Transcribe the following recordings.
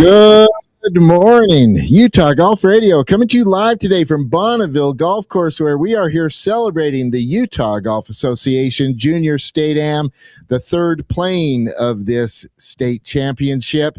Good morning, Utah Golf Radio, coming to you live today from Bonneville Golf Course, where we are here celebrating the Utah Golf Association Junior State Am, the third playing of this state championship.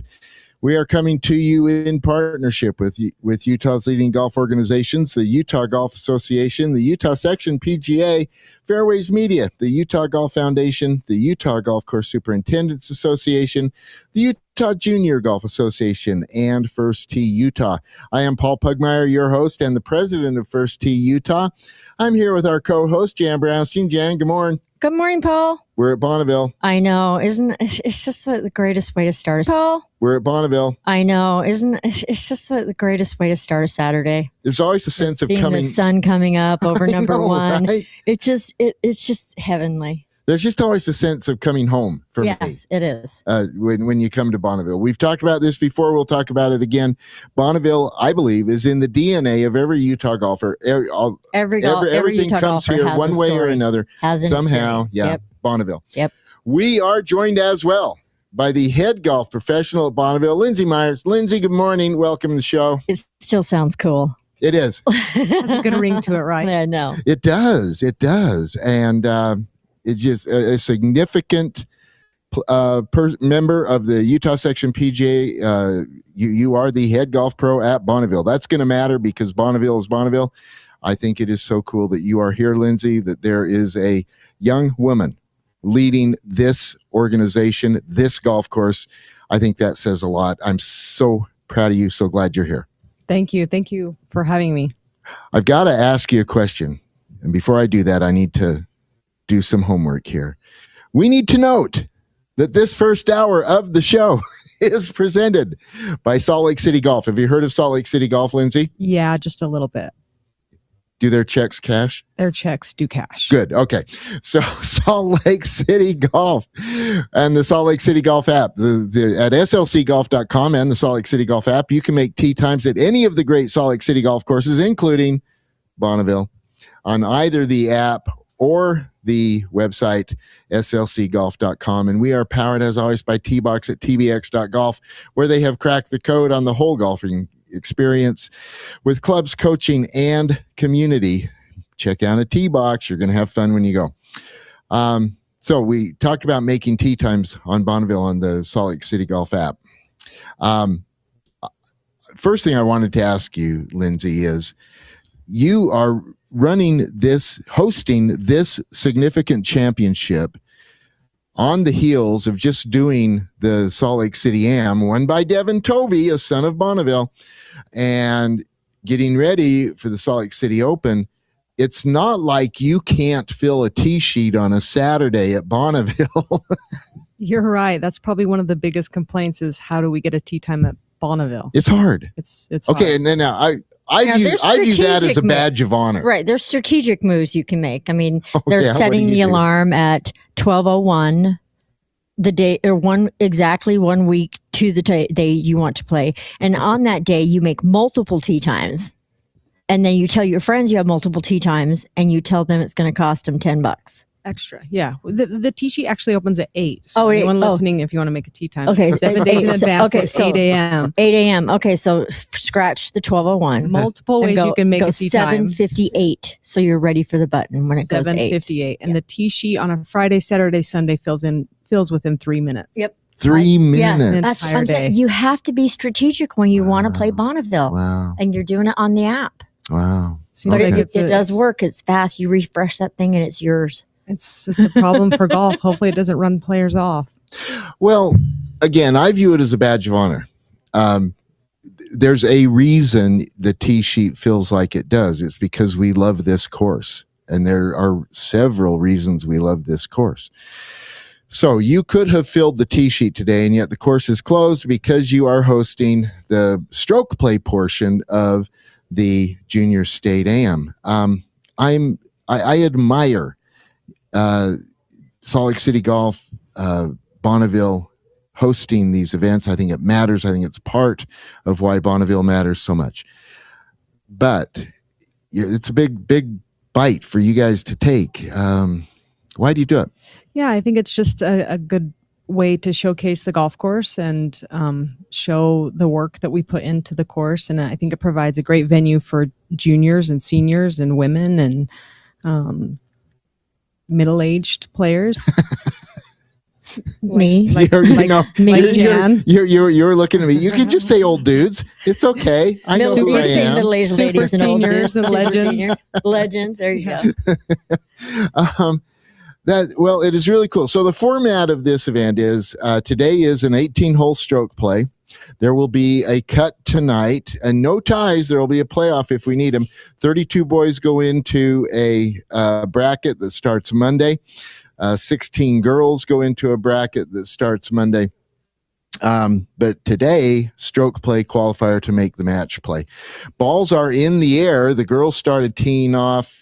We are coming to you in partnership with Utah's leading golf organizations, the Utah Golf Association, the Utah Section PGA, Fairways Media, the Utah Golf Foundation, the Utah Golf Course Superintendents Association, the Utah Junior Golf Association, and First Tee Utah. I am Paul Pugmire, your host and the president of First Tee Utah. I'm here with our co-host, Jan Brownstein. Jan, good morning. Good morning, Paul. We're at Bonneville. I know. It's just the greatest way to start. Paul. We're at Bonneville. I know. It's just the greatest way to start a Saturday. There's always a sense of the sun coming up over number one. Right? It's just heavenly. There's just always a sense of coming home for me. Yes, it is. When you come to Bonneville. We've talked about this before. We'll talk about it again. Bonneville, I believe, is in the DNA of every Utah golfer. Everything Utah comes golfer here one way or another. Has an somehow. experience. Yeah, Yep. Bonneville. Yep. We are joined as well by the head golf professional at Bonneville, Lindsay Myers. Lindsay, good morning. Welcome to the show. It still sounds cool. It is. Has a good ring to it, right? I know. It does. It does. And it's just a significant member of the Utah Section PGA. You are the head golf pro at Bonneville. That's going to matter because Bonneville is Bonneville. I think it is so cool that you are here, Lindsay, that there is a young woman leading this organization, this golf course. I think that says a lot. I'm so proud of you. So glad you're here. Thank you. Thank you for having me. I've got to ask you a question. And before I do that, I need to do some homework here. We need to note that this first hour of the show is presented by Salt Lake City Golf. Have you heard of Salt Lake City Golf, Lindsay? Yeah, just a little bit. Do their checks cash? Their checks do cash. Good. Okay. So Salt Lake City Golf and the Salt Lake City Golf app, at slcgolf.com and the Salt Lake City Golf app, you can make tee times at any of the great Salt Lake City golf courses, including Bonneville, on either the app or the website, slcgolf.com. And we are powered, as always, by T-Box at tbx.golf, where they have cracked the code on the whole golfing experience with clubs, coaching, and community. Check out a T-Box. You're going to have fun when you go. So we talked about making tee times on Bonneville on the Salt Lake City Golf app. First thing I wanted to ask you, Lindsay, is you are hosting this significant championship on the heels of just doing the Salt Lake City Am, won by Devin Tovey, a son of Bonneville, and getting ready for the Salt Lake City Open. It's not like you can't fill a tee sheet on a Saturday at Bonneville. You're right. That's probably one of the biggest complaints is how do we get a tee time at Bonneville? It's hard. It's okay. hard. And then I view that as a badge of honor. Right. There's strategic moves you can make. I mean, they're setting the alarm at 12:01 the day or exactly 1 week to the day you want to play. And on that day, you make multiple tee times. And then you tell your friends you have multiple tee times and you tell them it's going to cost them $10. Extra. Yeah. The tee sheet actually opens at 8. So anyone anyone listening, if you want to make a tee time, okay, 7 days in advance, okay, so 8 a.m. 8 a.m. Okay, so scratch the 12:01. Multiple ways you can make a tee time. 7:58, so you're ready for the button when it goes 8. 7:58. And the tee sheet on a Friday, Saturday, Sunday fills within 3 minutes. Yep. 3 minutes. Yeah, that's what I'm saying. You have to be strategic when you want to play Bonneville. Wow. And you're doing it on the app. Wow. But it does work. It's fast. You refresh that thing and it's yours. It's a problem for golf. Hopefully it doesn't run players off. Well, again, I view it as a badge of honor. There's a reason the tee sheet feels like it does. It's because we love this course. And there are several reasons we love this course. So you could have filled the tee sheet today, and yet the course is closed because you are hosting the stroke play portion of the Junior State Am. I admire Salt Lake City Golf, Bonneville hosting these events. I think it matters. I think it's part of why Bonneville matters so much. But it's a big bite for you guys to take. Why do you do it? Yeah, I think it's just a good way to showcase the golf course and show the work that we put into the course. And I think it provides a great venue for juniors and seniors and women and middle-aged players. Me, Jan. You're looking at me. You can just say old dudes. It's okay. I know who I am. Middle-aged ladies and old seniors and legends. Legends. There you go. It is really cool. So the format of this event is today is an 18-hole stroke play. There will be a cut tonight, and no ties. There will be a playoff if we need them. 32 boys go into a bracket that starts Monday. 16 girls go into a bracket that starts Monday. But today, stroke play qualifier to make the match play. Balls are in the air. The girls started teeing off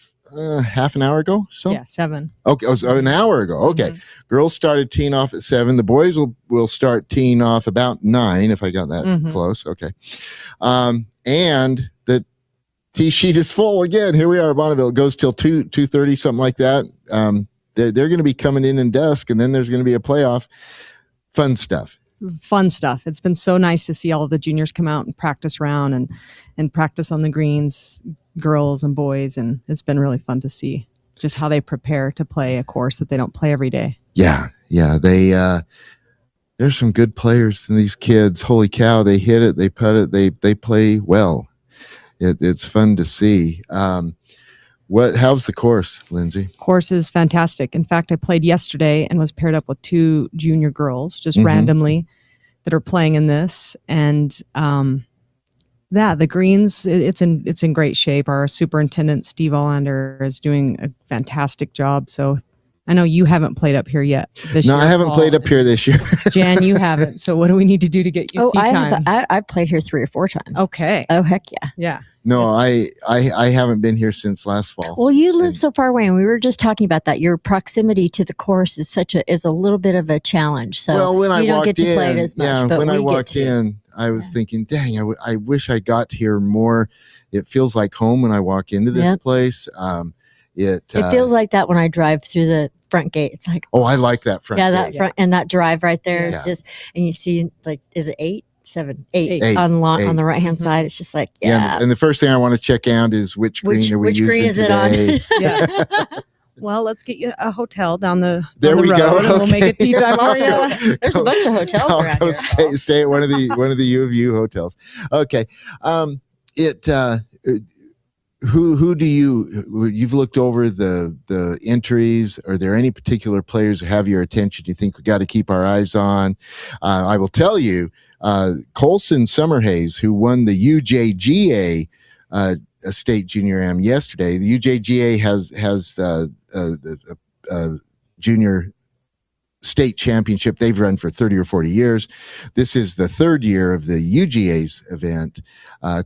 half an hour ago. So yeah, 7. Okay, it was an hour ago. Okay, girls started teeing off at 7. The boys will start teeing off about 9. If I got that close. Okay, and the tee sheet is full again. Here we are at Bonneville. It goes till 2:30, something like that. They're going to be coming in dusk, and then there's going to be a playoff. Fun stuff. It's been so nice to see all of the juniors come out and practice round and practice on the greens, girls and boys, and it's been really fun to see just how they prepare to play a course that they don't play every day. Yeah. They there's some good players in these kids. Holy cow! They hit it, they putt it, they play well. It's fun to see. How's the course, Lindsay? Course is fantastic. In fact, I played yesterday and was paired up with 2 junior girls just randomly that are playing in this. And the greens, it's in great shape. Our superintendent, Steve Allander, is doing a fantastic job. So I know you haven't played up here yet this year. No, I haven't played up here this year. Jan, you haven't. So what do we need to do to get you tee time? I've played here 3 or 4 times. Okay. Oh, heck yeah. Yeah. No, I haven't been here since last fall. Well, you live so far away, and we were just talking about that. Your proxiimity to the course is a little bit of a challenge. So when I don't get to play it as much. Yeah, but when I walked in, I was thinking, dang, I wish I got here more. It feels like home when I walk into this place. It feels like that when I drive through the front gate. It's like, I like that front gate. That front and that drive right there is just, and you see, like, is it 8? 7, 8 on the right hand side. It's just like, and the first thing I want to check out is which green are we using green is today? It on? Well, let's get you a hotel down the road, and we'll make it tee time for you. There's a bunch of hotels around here. Stay at one of the U of U hotels. Okay, who do you've looked over the entries? Are there any particular players who have your attention you think we got to keep our eyes on? I will tell you, Colson Summerhays, who won the UJGA state junior am yesterday. The UJGA has a junior state championship they've run for 30 or 40 years. This is the 3rd year of the UGA's event.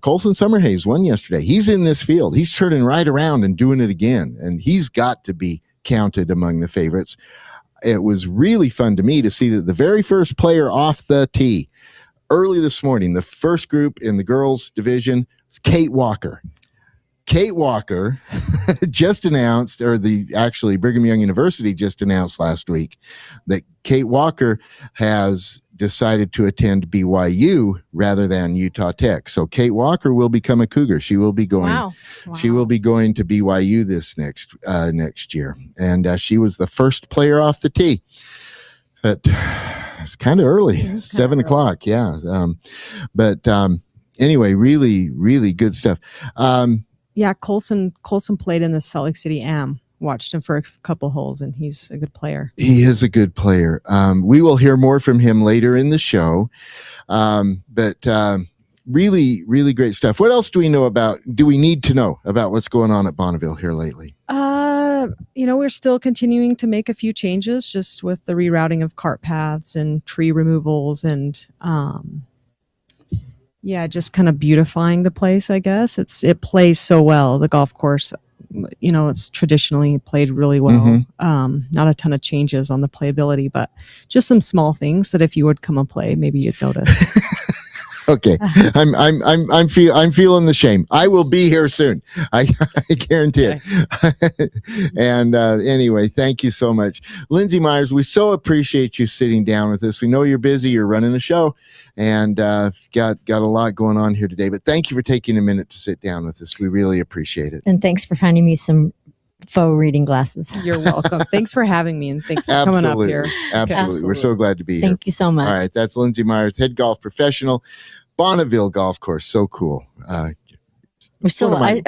Colson Summerhays won yesterday. He's in this field. He's turning right around and doing it again, and he's got to be counted among the favorites. It was really fun to me to see that the very first player off the tee early this morning, the first group in the girls division, was Kate Walker. Kate Walker just announced, actually Brigham Young University just announced last week that Kate Walker has decided to attend BYU rather than Utah Tech. So Kate Walker will become a Cougar. She will be going. Wow. She will be going to BYU this next year, and she was the first player off the tee. It's kind of early, 7 o'clock. Yeah, but anyway, really, really good stuff. Yeah, Colson played in the Salt Lake City Am. Watched him for a couple holes, and he's a good player. He is a good player. We will hear more from him later in the show. But really, really great stuff. What else do we need to know about what's going on at Bonneville here lately? We're still continuing to make a few changes just with the rerouting of cart paths and tree removals and just kind of beautifying the place, I guess. It plays so well. The golf course, it's traditionally played really well. Not a ton of changes on the playability, but just some small things that if you would come and play, maybe you'd notice. Okay, I'm feeling the shame. I will be here soon. I guarantee it. And anyway, thank you so much, Lindsay Myers. We so appreciate you sitting down with us. We know you're busy. You're running a show, and got a lot going on here today. But thank you for taking a minute to sit down with us. We really appreciate it. And thanks for finding me some faux reading glasses. You're welcome. Thanks for having me, and thanks for coming up here. Absolutely. We're so glad to be here. Thank you so much. All right. That's Lindsay Myers, head golf professional, Bonneville Golf Course. So cool. We're still, I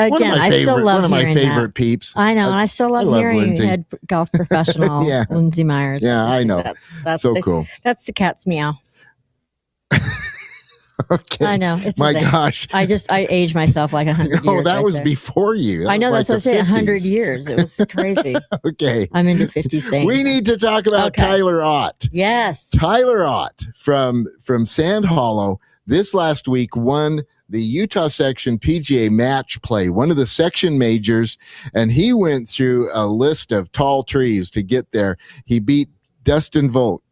still love one of my hearing favorite that. peeps. I know, and I still love hearing Lindsay. head golf professional Yeah. Lindsay Myers. Yeah, I know. That's so cool. That's the cat's meow. Okay. I know. It's my gosh. I aged myself like 100 years. Oh, that right was there. before you. I know, that's what I'm saying. 100 years. It was crazy. Okay. I'm into 50 saying. We need to talk about Tyler Ott. Yes. Tyler Ott from Sand Hollow this last week won the Utah Section PGA Match Play, one of the section majors, and he went through a list of tall trees to get there. He beat Dustin Volt.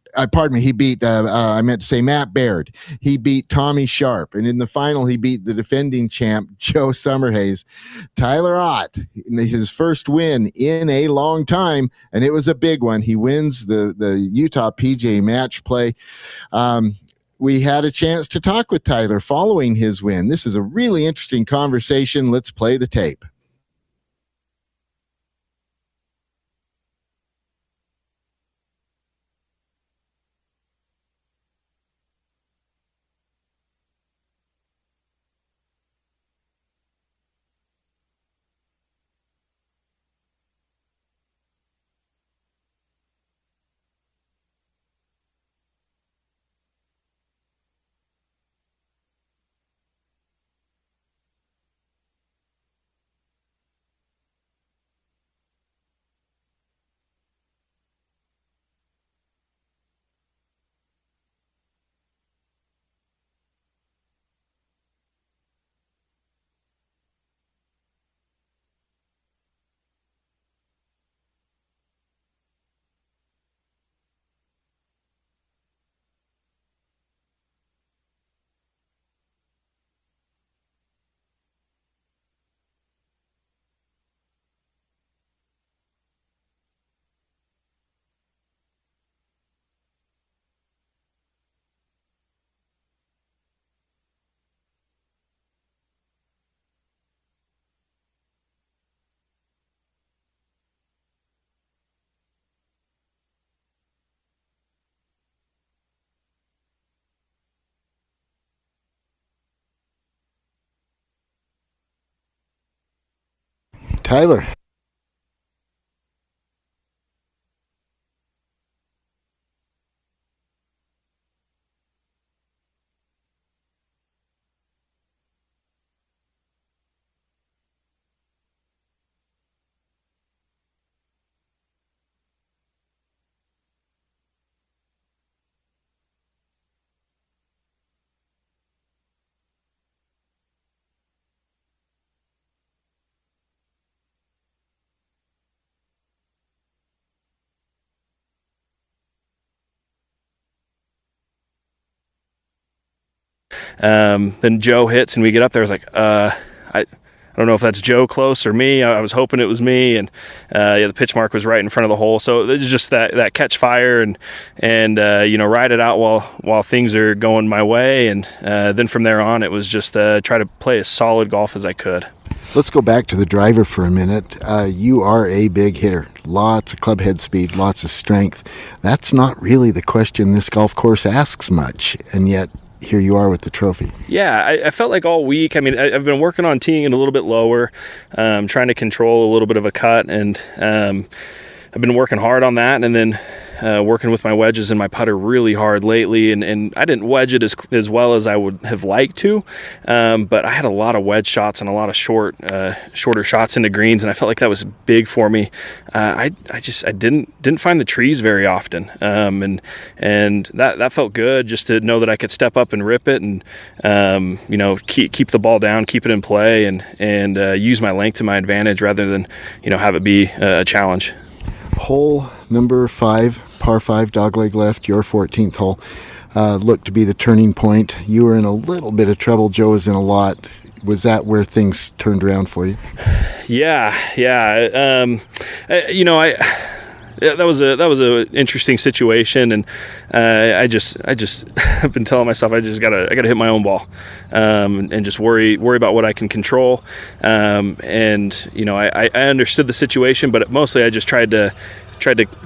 He beat, I meant to say Matt Baird. He beat Tommy Sharp. And in the final, he beat the defending champ, Joe Summerhays. Tyler Ott, his first win in a long time, and it was a big one. He wins the Utah PGA Match Play. We had a chance to talk with Tyler following his win. This is a really interesting conversation. Let's play the tape. Tyler. Then Joe hits and we get up there. I was like, I don't know if that's Joe close or me. I was hoping it was me, and the pitch mark was right in front of the hole. So it was just that catch fire and ride it out while things are going my way, and then from there on it was just try to play as solid golf as I could. Let's go back to the driver for a minute. You are a big hitter. Lots of club head speed, lots of strength. That's not really the question this golf course asks much, and yet here you are with the trophy. Yeah, I felt like all week, I've been working on teeing it a little bit lower, trying to control a little bit of a cut, and I've been working hard on that, and then working with my wedges and my putter really hard lately, and I didn't wedge it as well as I would have liked to, but I had a lot of wedge shots and a lot of shorter shots into greens, and I felt like that was big for me. I didn't find the trees very often, and that felt good, just to know that I could step up and rip it, and keep the ball down, keep it in play, and use my length to my advantage rather than have it be a challenge. Hole number 5, par 5, dogleg left, your 14th hole. looked to be the turning point. You were in a little bit of trouble. Joe was in a lot. Was that where things turned around for you? Yeah. That was a interesting situation, and I just have been telling myself I gotta hit my own ball, and just worry about what I can control. And I understood the situation, but mostly I just tried to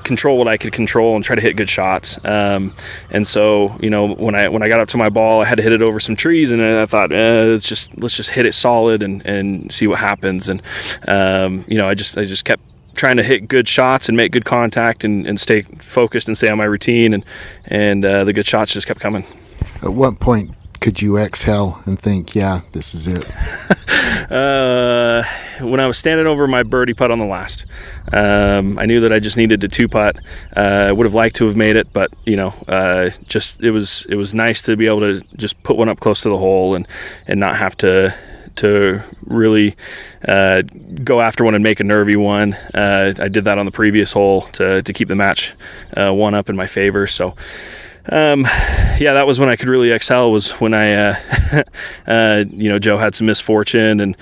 control what I could control and try to hit good shots. And so, when I got up to my ball, I had to hit it over some trees, and I thought, let's just hit it solid and see what happens. And I just kept trying to hit good shots and make good contact and stay focused and stay on my routine, and the good shots just kept coming. At what point could you exhale and think, yeah, this is it? When I was standing over my birdie putt on the last, I knew that I just needed to 2-putt. I would have liked to have made it, but it was nice to be able to just put one up close to the hole and not have to really go after one and make a nervy one. I did that on the previous hole to keep the match one up in my favor. So that was when I could really excel, was when I Joe had some misfortune and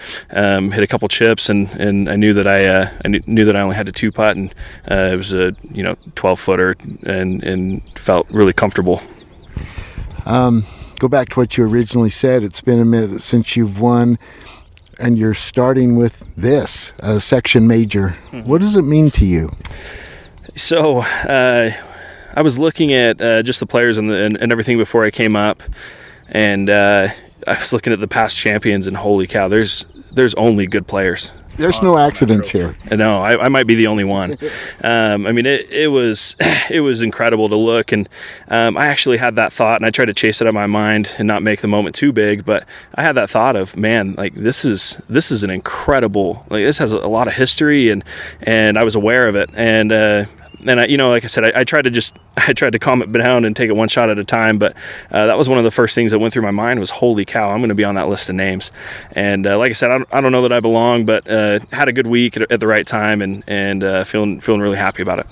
hit a couple chips, and I knew that I knew that I only had to 2-putt, and it was a 12-footer and felt really comfortable. Go back to what you originally said. It's been a minute since you've won, and you're starting with this, a section major. Mm-hmm. What does it mean to you? So I was looking at just the players and everything before I came up, and I was looking at the past champions, and holy cow, there's only good players. There's no accidents here. No, I might be the only one. It was incredible to look, and I actually had that thought, and I tried to chase it out of my mind and not make the moment too big. But I had that thought of, man, like this is an incredible, like this has a lot of history, and I was aware of it, and like I said, I tried to calm it down and take it one shot at a time. But that was one of the first things that went through my mind was, holy cow, I'm going to be on that list of names. And like I said, I don't know that I belong, but had a good week at the right time, and feeling really happy about it.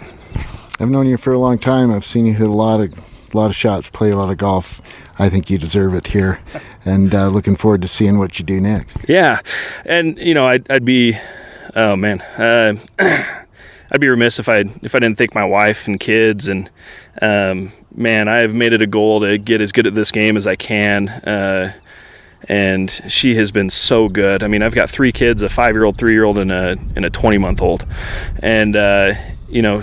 I've known you for a long time. I've seen you hit a lot of shots, play a lot of golf. I think you deserve it here, and looking forward to seeing what you do next. Yeah, and I'd be, oh man. I'd be remiss if I didn't thank my wife and kids, and man, I've made it a goal to get as good at this game as I can, and she has been so good. I mean, I've got 3 kids, a 5-year-old, 3-year-old, and a 20-month-old, and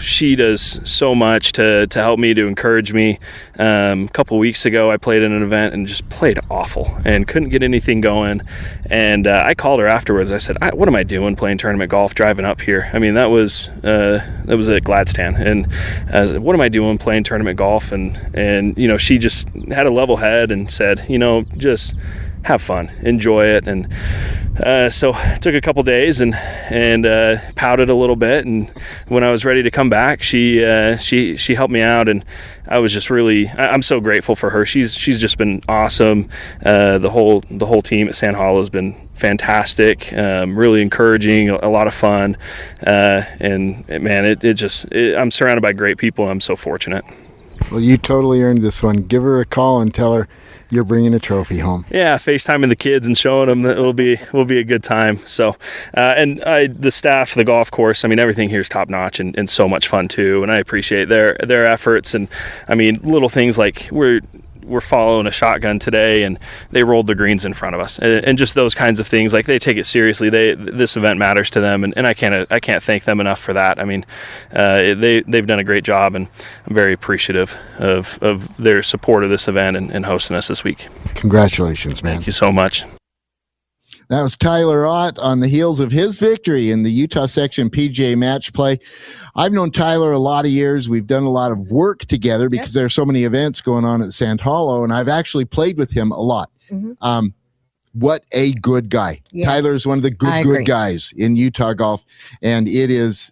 she does so much to help me, to encourage me. A couple weeks ago, I played in an event and just played awful and couldn't get anything going. And I called her afterwards. I said, "What am I doing playing tournament golf, driving up here?" I mean, that was at Gladstone. And I said, "What am I doing playing tournament golf?" And she just had a level head and said, just have fun, enjoy it. And so it took a couple days and pouted a little bit, and when I was ready to come back, she helped me out, and I was just I'm so grateful for her. She's just been awesome. The whole team at Sand Hollow has been fantastic, really encouraging, a lot of fun, and man, I'm surrounded by great people. I'm so fortunate. Well, you totally earned this one. Give her a call and tell her you're bringing a trophy home. Yeah, FaceTiming the kids and showing them that will be a good time. So, the staff, the golf course, I mean, everything here is top notch and so much fun too. And I appreciate their efforts. And I mean, little things like we're following a shotgun today, and they rolled the greens in front of us, and just those kinds of things. Like, they take it seriously. This event matters to them, and I can't thank them enough for that. I mean, they've done a great job, and I'm very appreciative of their support of this event and hosting us this week. Congratulations, man. Thank you so much. That was Tyler Ott on the heels of his victory in the Utah Section PGA Match Play. I've known Tyler a lot of years. We've done a lot of work together because there are so many events going on at Sand Hollow, and I've actually played with him a lot. Mm-hmm. What a good guy. Yes. Tyler is one of the good guys in Utah golf, and it is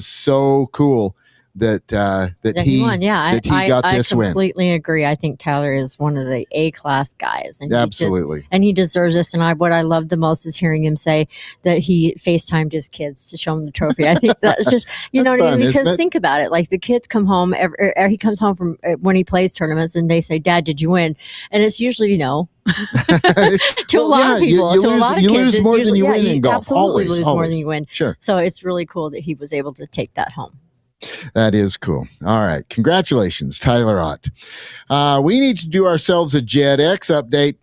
so cool that he won. Yeah, he got this win. I completely agree. I think Tyler is one of the A-class guys, and Absolutely, and he deserves this. And what I love the most is hearing him say that he FaceTimed his kids to show them the trophy. I think that's just you know what I mean, because think about it. Like the kids come home, he comes home from when he plays tournaments, and they say, "Dad, did you win?" And it's usually to a lot of people, to a lot of kids, you lose more than you win in golf. Absolutely, lose more than you win. Sure. So it's really cool that he was able to take that home. That is cool. All right. Congratulations, Tyler Ott. We need to do ourselves a Jet X update.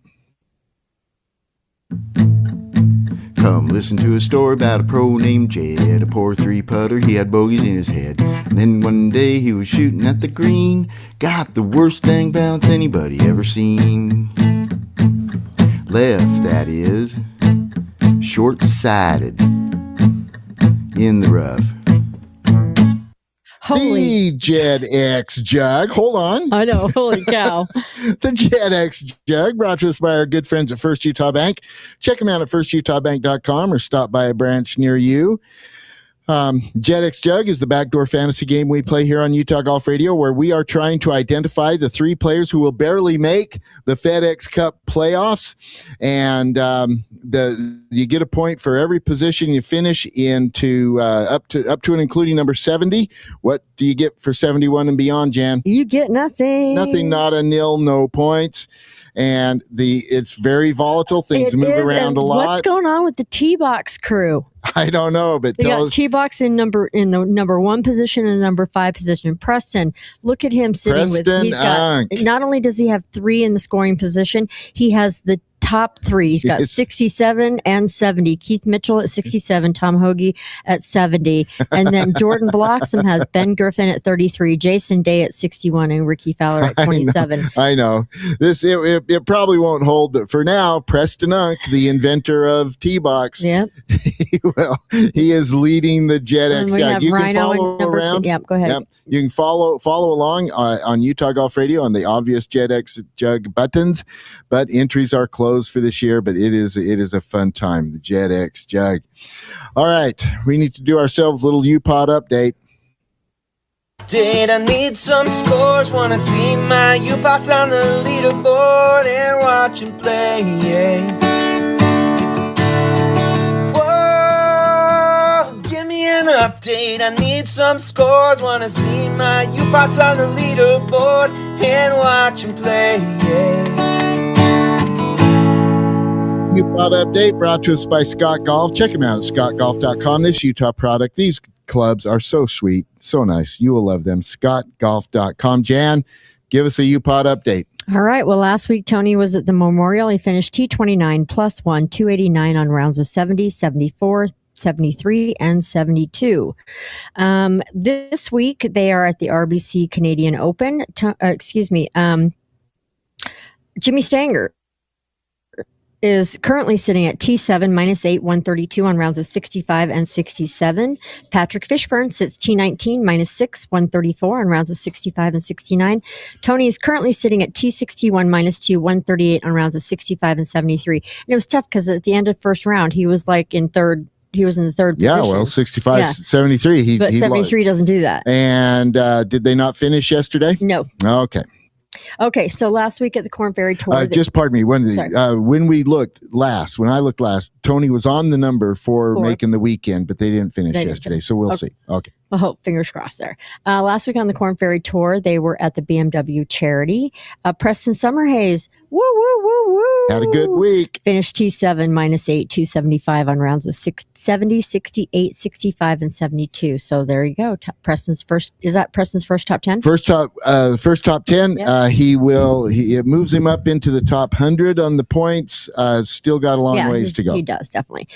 Come listen to a story about a pro named Jed, a poor 3-putter. He had bogeys in his head. And then one day he was shooting at the green. Got the worst dang bounce anybody ever seen. Left, that is. Short-sided. In the rough. The Jet X Jug. Hold on. I know. Holy cow. The Jet X Jug, brought to us by our good friends at First Utah Bank. Check them out at firstutahbank.com or stop by a branch near you. Jet X Jug is the backdoor fantasy game we play here on Utah Golf Radio, where we are trying to identify the 3 players who will barely make the FedEx Cup playoffs. And you get a point for every position you finish into up to and including number 70. What do you get for 71 and beyond, Jan? You get nothing. Nothing, not a nil, no points. And it's very volatile. Things move around a lot. What's going on with the T-Box crew? I don't know, but they got T-Box in the number 1 position and number 5 position. Preston, look at him sitting he's got, not only does he have 3 in the scoring position, he has the top 3. He's got 67 and 70. Keith Mitchell at 67, Tom Hoagie at 70. And then Jordan Bloxham has Ben Griffin at 33, Jason Day at 61, and Ricky Fowler at 27. I know. It probably won't hold, but for now, Preston Unk, the inventor of T-Box, yep. Well, he is leading the Jet X Jug. You can follow around. Yep, go ahead. Yep. You can follow along on Utah Golf Radio on the obvious Jet X Jug buttons, but entries are closed for this year, but it is a fun time, the Jet X Jug. All right, we need to do ourselves a little UPod update. I need some scores, wanna see my U-Pots on the leaderboard and watch him play, yeah. Whoa, give me an update, I need some scores, wanna see my U-Pots on the leaderboard and watch him play, yeah. UPod update brought to us by Scott Golf. Check them out at scottgolf.com. This Utah product, these clubs are so sweet, so nice. You will love them. scottgolf.com. Jan, give us a UPod update. All right. Well, last week, Tony was at the Memorial. He finished T29 +1, 289 on rounds of 70, 74, 73, and 72. This week, they are at the RBC Canadian Open. Jimmy Stanger is currently sitting at T7 -8, 132 on rounds of 65 and 67. Patrick Fishburne sits T19 -6, 134 on rounds of 65 and 69. Tony is currently sitting at T61 -2, 138 on rounds of 65 and 73. And it was tough because at the end of first round, he was like in third. He was in the third position. Yeah, well, 65, 73. But 73 doesn't do that. And did they not finish yesterday? No. Okay. Okay, so last week at the Corn Ferry Tour... just pardon me. When I looked last, Tony was on the number for making the weekend, but they didn't finish yesterday, so we'll see. Okay. Well, fingers crossed there. Last week on the Corn Ferry Tour, they were at the BMW charity. Preston Summerhays, woo, woo, woo, woo. Had a good week. Finished T7 -8, 275 on rounds of 70, 68, 65, and 72. So there you go. Preston's first. Is that Preston's first top 10? First top 10. Yep. It moves him up into the top 100 on the points. Still got a long ways to go. He does, definitely.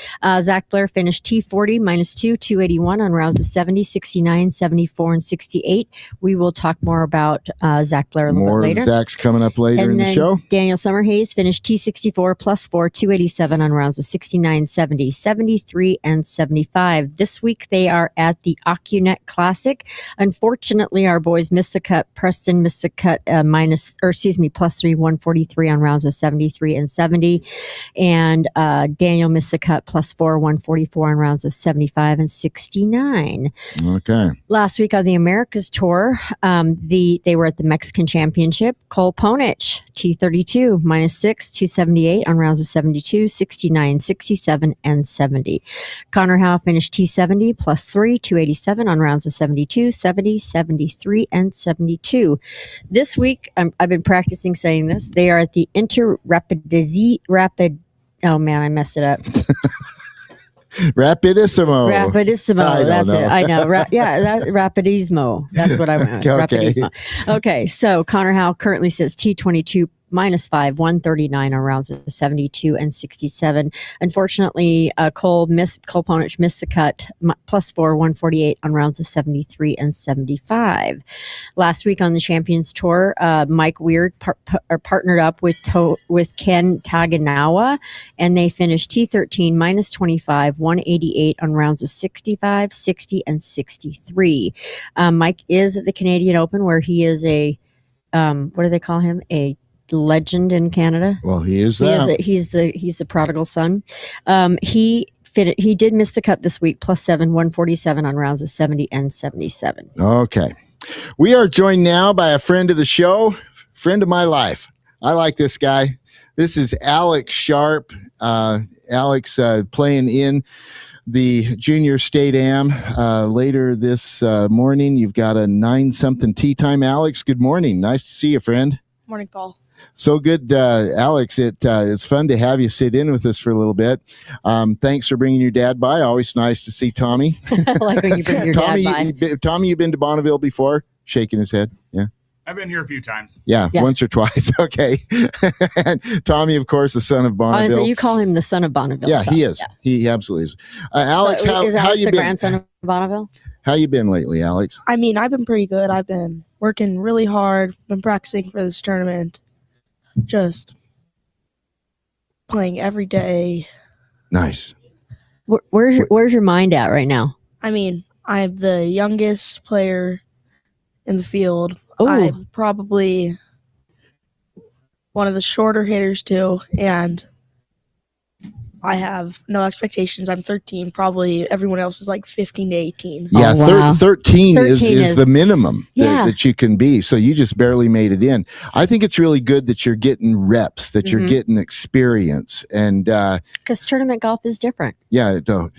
Zach Blair finished T40 -2, 281 on rounds of 70, 69, 74, and 68. We will talk more about Zach Blair a little bit later. More Zach's coming up later in the show. Daniel Summerhays finished T64 +4, 287 on rounds of 69, 70, 73, and 75. This week they are at the Occunet Classic. Unfortunately, our boys missed the cut. Preston missed the cut +3, 143 on rounds of 73 and 70. And Daniel missed the cut +4, 144 on rounds of 75 and 69. Okay. Last week on the Americas Tour, they were at the Mexican Championship. Cole Ponich, T32, -6, 278 on rounds of 72, 69, 67, and 70. Connor Howe finished T70, +3, 287 on rounds of 72, 70, 73, and 72. This week, I've been practicing saying this. They are at the oh man, I messed it up. Rapidissimo. That's it. I know. Rapidismo. That's what I went with. Okay. Rapidismo. Okay. So Connor Howe currently sits T22 -5, 139 on rounds of 72 and 67. Unfortunately, Cole Ponich missed the cut, +4, 148 on rounds of 73 and 75. Last week on the Champions Tour, Mike Weird partnered up with Ken Taganawa, and they finished T13 -25, 188 on rounds of 65, 60, and 63. Mike is at the Canadian Open, where he is a what do they call him? A legend in Canada. Well, he is that. He's the prodigal son. He did miss the cut this week, +7, 147 on rounds of 70 and 77. Okay. We are joined now by a friend of the show, friend of my life. I like this guy. This is Alex Sharp. Alex playing in the Junior State Am later this morning. You've got a 9-something tee time. Alex, good morning. Nice to see you, friend. Morning, Paul. So good, Alex. It's fun to have you sit in with us for a little bit. Thanks for bringing your dad by. Always nice to see Tommy. I like when you bring your Tommy, dad by. Tommy, you've been to Bonneville before? Shaking his head. Yeah. I've been here a few times. Yeah. Once or twice. Okay. And Tommy, of course, the son of Bonneville. Honestly, you call him the son of Bonneville. Yeah, so, he is. Yeah. He absolutely is. Alex, so how Alex you the been? grandson of Bonneville? How you been lately, Alex? I mean, I've been pretty good. I've been working really hard, been practicing for this tournament, just playing every day. Nice. Where's your mind at right now? I mean, I'm the youngest player in the field. Ooh. I'm probably one of the shorter hitters too, and I have no expectations. I'm 13. Probably everyone else is like 15 to 18. Yeah, Oh, wow. 13 is 13 is the minimum Yeah. that you can be. So you just barely made it in. I think it's really good that you're getting reps, that you're getting experience. And Because tournament golf is different. yeah, no,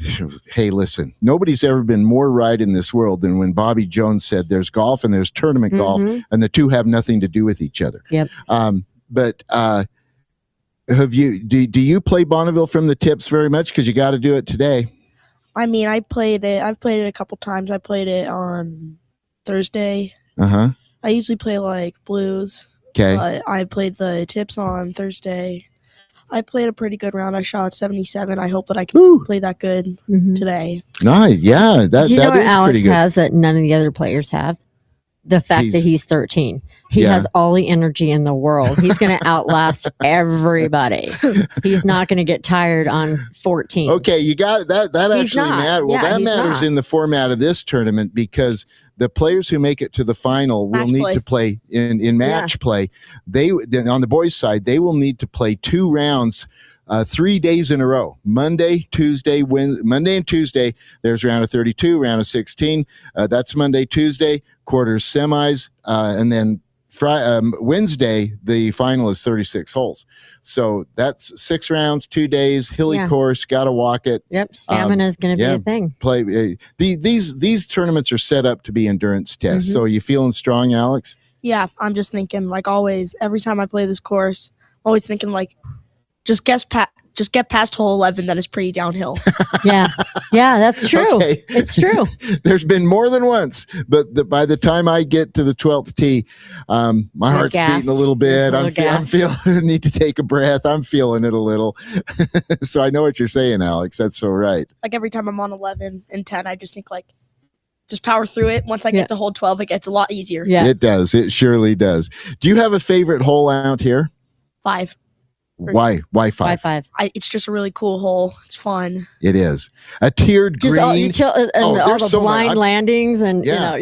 hey, listen, nobody's ever been more right in this world than when Bobby Jones said there's golf and there's tournament golf, and the two have nothing to do with each other. Yep. But have you do you play Bonneville from the tips very much? Because you got to do it today. I mean, I've played it a couple times. I played it on Thursday. Uh-huh. I usually play like blues. Okay. But I played the tips on Thursday. I played a pretty good round. I shot 77. I hope that I can play that good today. Nice. Yeah, Do you know that what is Alex pretty good. has that none of the other players have? The fact that he's 13. He has all the energy in the world. He's going to outlast everybody. He's not going to get tired on 14. Okay, you got that. That He's actually not. matters. Well, Yeah, that he's matters not. in the format of this tournament because the players who make it to the final will Match need play. to play in match play. Then on the boys' side, they will need to play 2 rounds. 3 days in a row, Monday, Tuesday, Monday and Tuesday. There's round of 32, round of 16. That's Monday, Tuesday, quarters, semis, and then Wednesday the final is 36 holes. So that's 6 rounds, 2 days, hilly course. Got to walk it. Yep, stamina is going to be a thing. Play these tournaments are set up to be endurance tests. So are you feeling strong, Alex? Yeah, I'm just thinking, like always, every time I play this course, I'm always thinking like, just get past hole 11. That is pretty downhill. Yeah, that's true. Okay. It's true. There's been more than once, but by the time I get to the 12th tee, my heart's beating a little bit. I'm feeling need to take a breath. I'm feeling it a little. So I know what you're saying, Alex. That's so right. Like every time I'm on 11 and 10, I just think like, just power through it. Once I get to hole 12, it gets a lot easier. Yeah, it does. It surely does. Do you have a favorite hole out here? 5. Why 5? 5. It's just a really cool hole. It's fun. It is a tiered Just green. all the so blind landings and I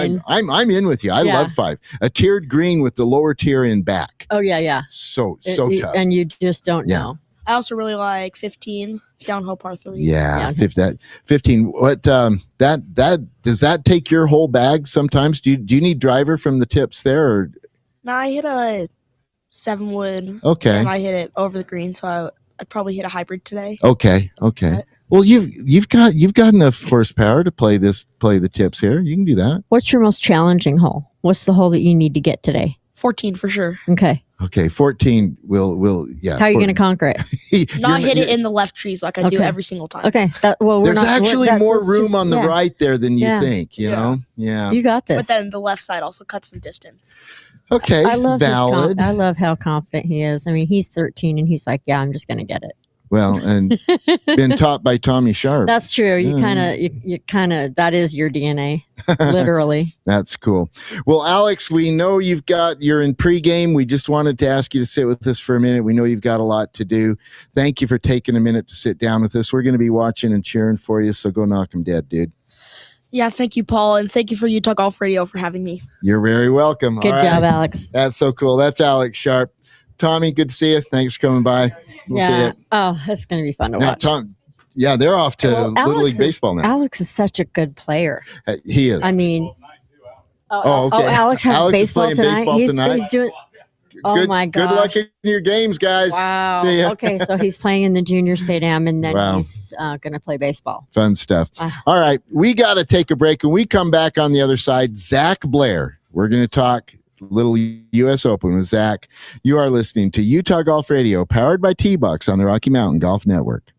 mean, I'm in with you. I Yeah. love 5. A tiered green with the lower tier in back. Oh yeah. So It- tough. and you just don't know. I also really like 15 downhill par 3. Yeah, 15. What that does that take your whole bag sometimes? Do you need driver from the tips there? Or? No, I hit a 7-wood. Okay. And I hit it over the green, so I'd probably hit a hybrid today. Okay. Well, you've got enough horsepower to play the tips here. You can do that. What's your most challenging hole? What's the hole that you need to get today? 14 for sure. Okay. 14 will yeah. How are you going to conquer it? Not hit it in the left trees like I do every single time. Okay. There's actually more room on the right there than you think, you know? Yeah. You got this. But then the left side also cuts some distance. Okay. I love valid. I love how confident he is. I mean, he's 13 and he's like, yeah, I'm just going to get it. Well, and been taught by Tommy Sharp. That's true. You kind of that is your DNA, literally. That's cool. Well, Alex, we know you're in pregame. We just wanted to ask you to sit with us for a minute. We know you've got a lot to do. Thank you for taking a minute to sit down with us. We're going to be watching and cheering for you, so go knock 'em dead, dude. Yeah, thank you, Paul, and thank you for Utah Golf Radio for having me. You're very welcome. Good job, Alex. That's so cool. That's Alex Sharp. Tommy, good to see you. Thanks for coming by. We'll see you. Oh, it's going to be fun to watch. They're off to Little League Baseball now. Alex is such a good player. He is. I mean, okay. Alex has baseball tonight. He's doing. Oh my gosh. Good luck in your games, guys. Wow. Okay, so he's playing in the junior state am, and then he's going to play baseball. Fun stuff. All right, we got to take a break. When we come back on the other side, Zach Blair. We're going to talk little U.S. Open with Zach. You are listening to Utah Golf Radio, powered by T-Bucks on the Rocky Mountain Golf Network.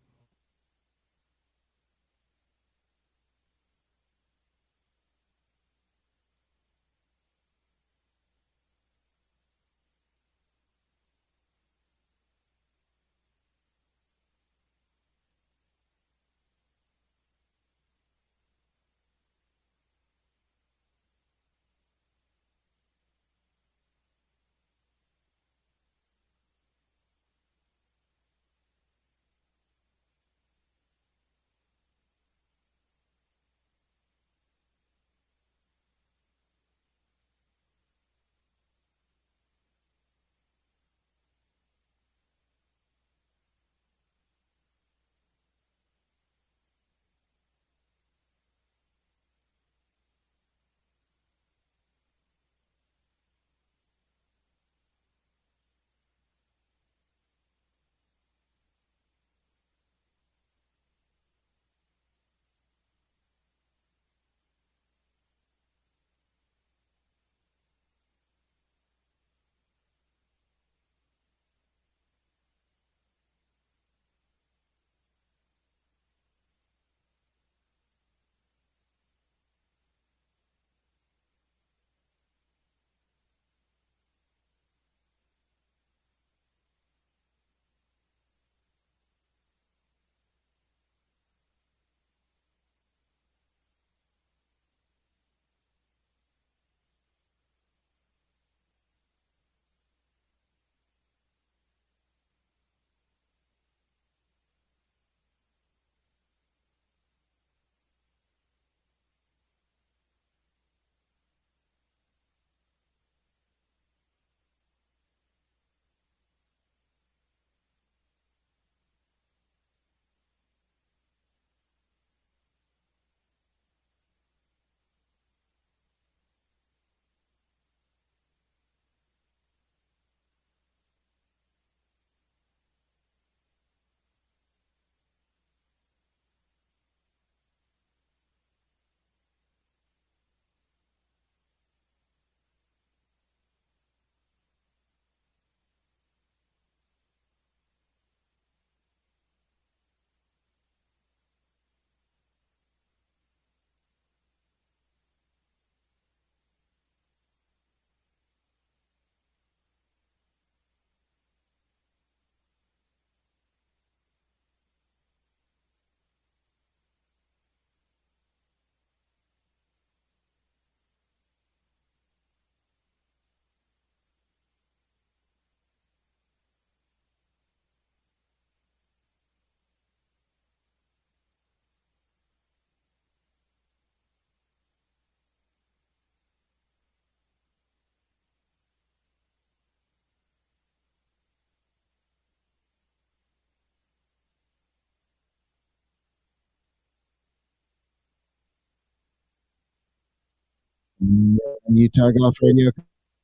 Utah Golf Radio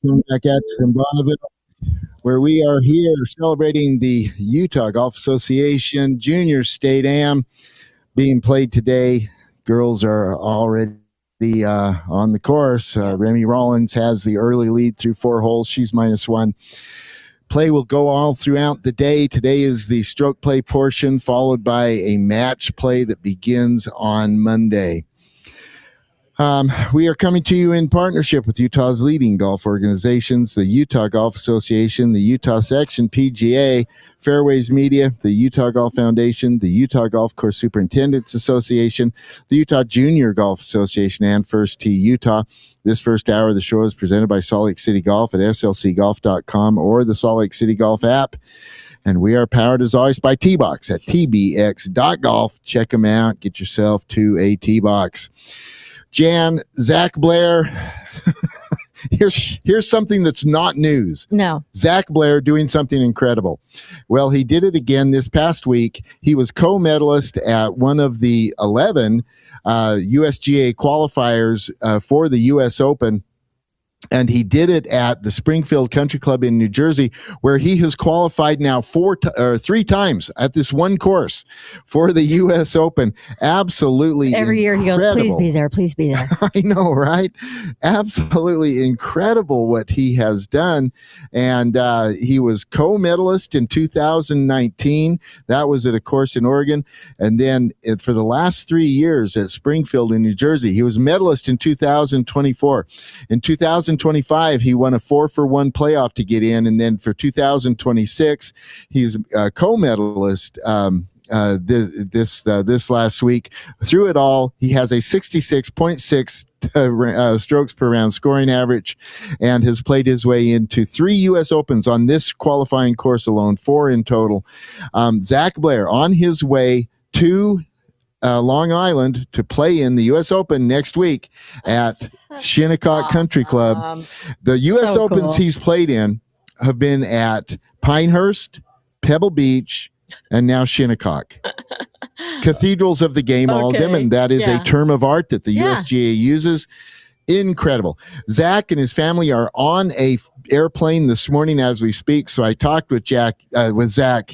coming back at you from Bonneville, where we are here celebrating the Utah Golf Association Junior State Am being played today. Girls are already on the course. Remy Rollins has the early lead through 4 holes. She's -1. Play will go all throughout the day. Today is the stroke play portion, followed by a match play that begins on Monday. We are coming to you in partnership with Utah's leading golf organizations, the Utah Golf Association, the Utah Section PGA, Fairways Media, the Utah Golf Foundation, the Utah Golf Course Superintendents Association, the Utah Junior Golf Association, and First Tee Utah. This first hour of the show is presented by Salt Lake City Golf at slcgolf.com or the Salt Lake City Golf app. And we are powered, as always, by T-Box at tbx.golf. Check them out. Get yourself to a T-Box. Jan, Zach Blair, here's something that's not news. No. Zach Blair doing something incredible. Well, he did it again this past week. He was co-medalist at one of the 11 USGA qualifiers for the U.S. Open. And he did it at the Springfield Country Club in New Jersey, where he has qualified now 3 times at this one course for the U.S. Open. Absolutely Every year he goes, please be there, please be there. I know, right? Absolutely incredible what he has done. And he was co-medalist in 2019. That was at a course in Oregon. And then for the last 3 years at Springfield in New Jersey, he was medalist in 2024. In 2025, he won a 4-for-1 playoff to get in, and then for 2026, he's a co-medalist. This last week, through it all, he has a 66.6 strokes per round scoring average, and has played his way into 3 U.S. Opens on this qualifying course alone, 4 in total. Zach Blair on his way to Long Island to play in the U.S. Open next week at Shinnecock Country Club. The U.S. Opens he's played in have been at Pinehurst, Pebble Beach, and now Shinnecock. Cathedrals of the game, all of them, and that is a term of art that the USGA uses. Incredible. Zach and his family are on a airplane this morning as we speak, so I talked with Zach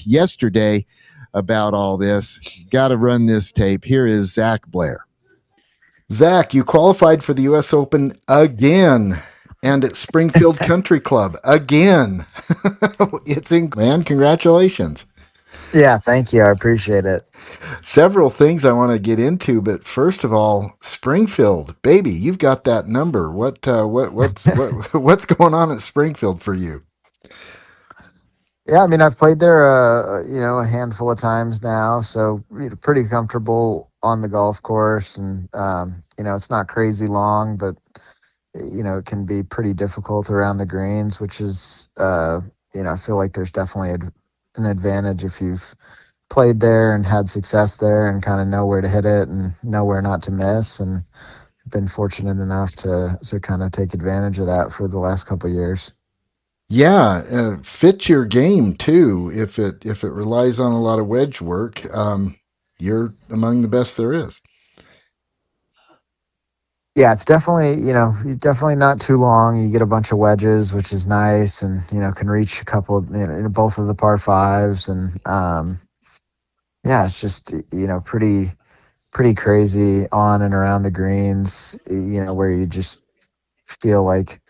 yesterday about all this. Got to run this tape. Here is Zach Blair. Zach, you qualified for the U.S. Open again, and at Springfield Country Club again. Man, congratulations. Yeah, thank you. I appreciate it. Several things I want to get into, but first of all, Springfield, baby, you've got that number. What's going on at Springfield for you? Yeah, I mean, I've played there, a handful of times now, so pretty comfortable on the golf course, and it's not crazy long, but it can be pretty difficult around the greens, which is, I feel like there's definitely an advantage if you've played there and had success there and kind of know where to hit it and know where not to miss, and been fortunate enough to kind of take advantage of that for the last couple of years. Yeah, fits your game too. If it relies on a lot of wedge work, you're among the best there is. Yeah, it's definitely definitely not too long. You get a bunch of wedges, which is nice, and can reach a couple of both of the par fives, and it's just pretty crazy on and around the greens. Where you just feel like,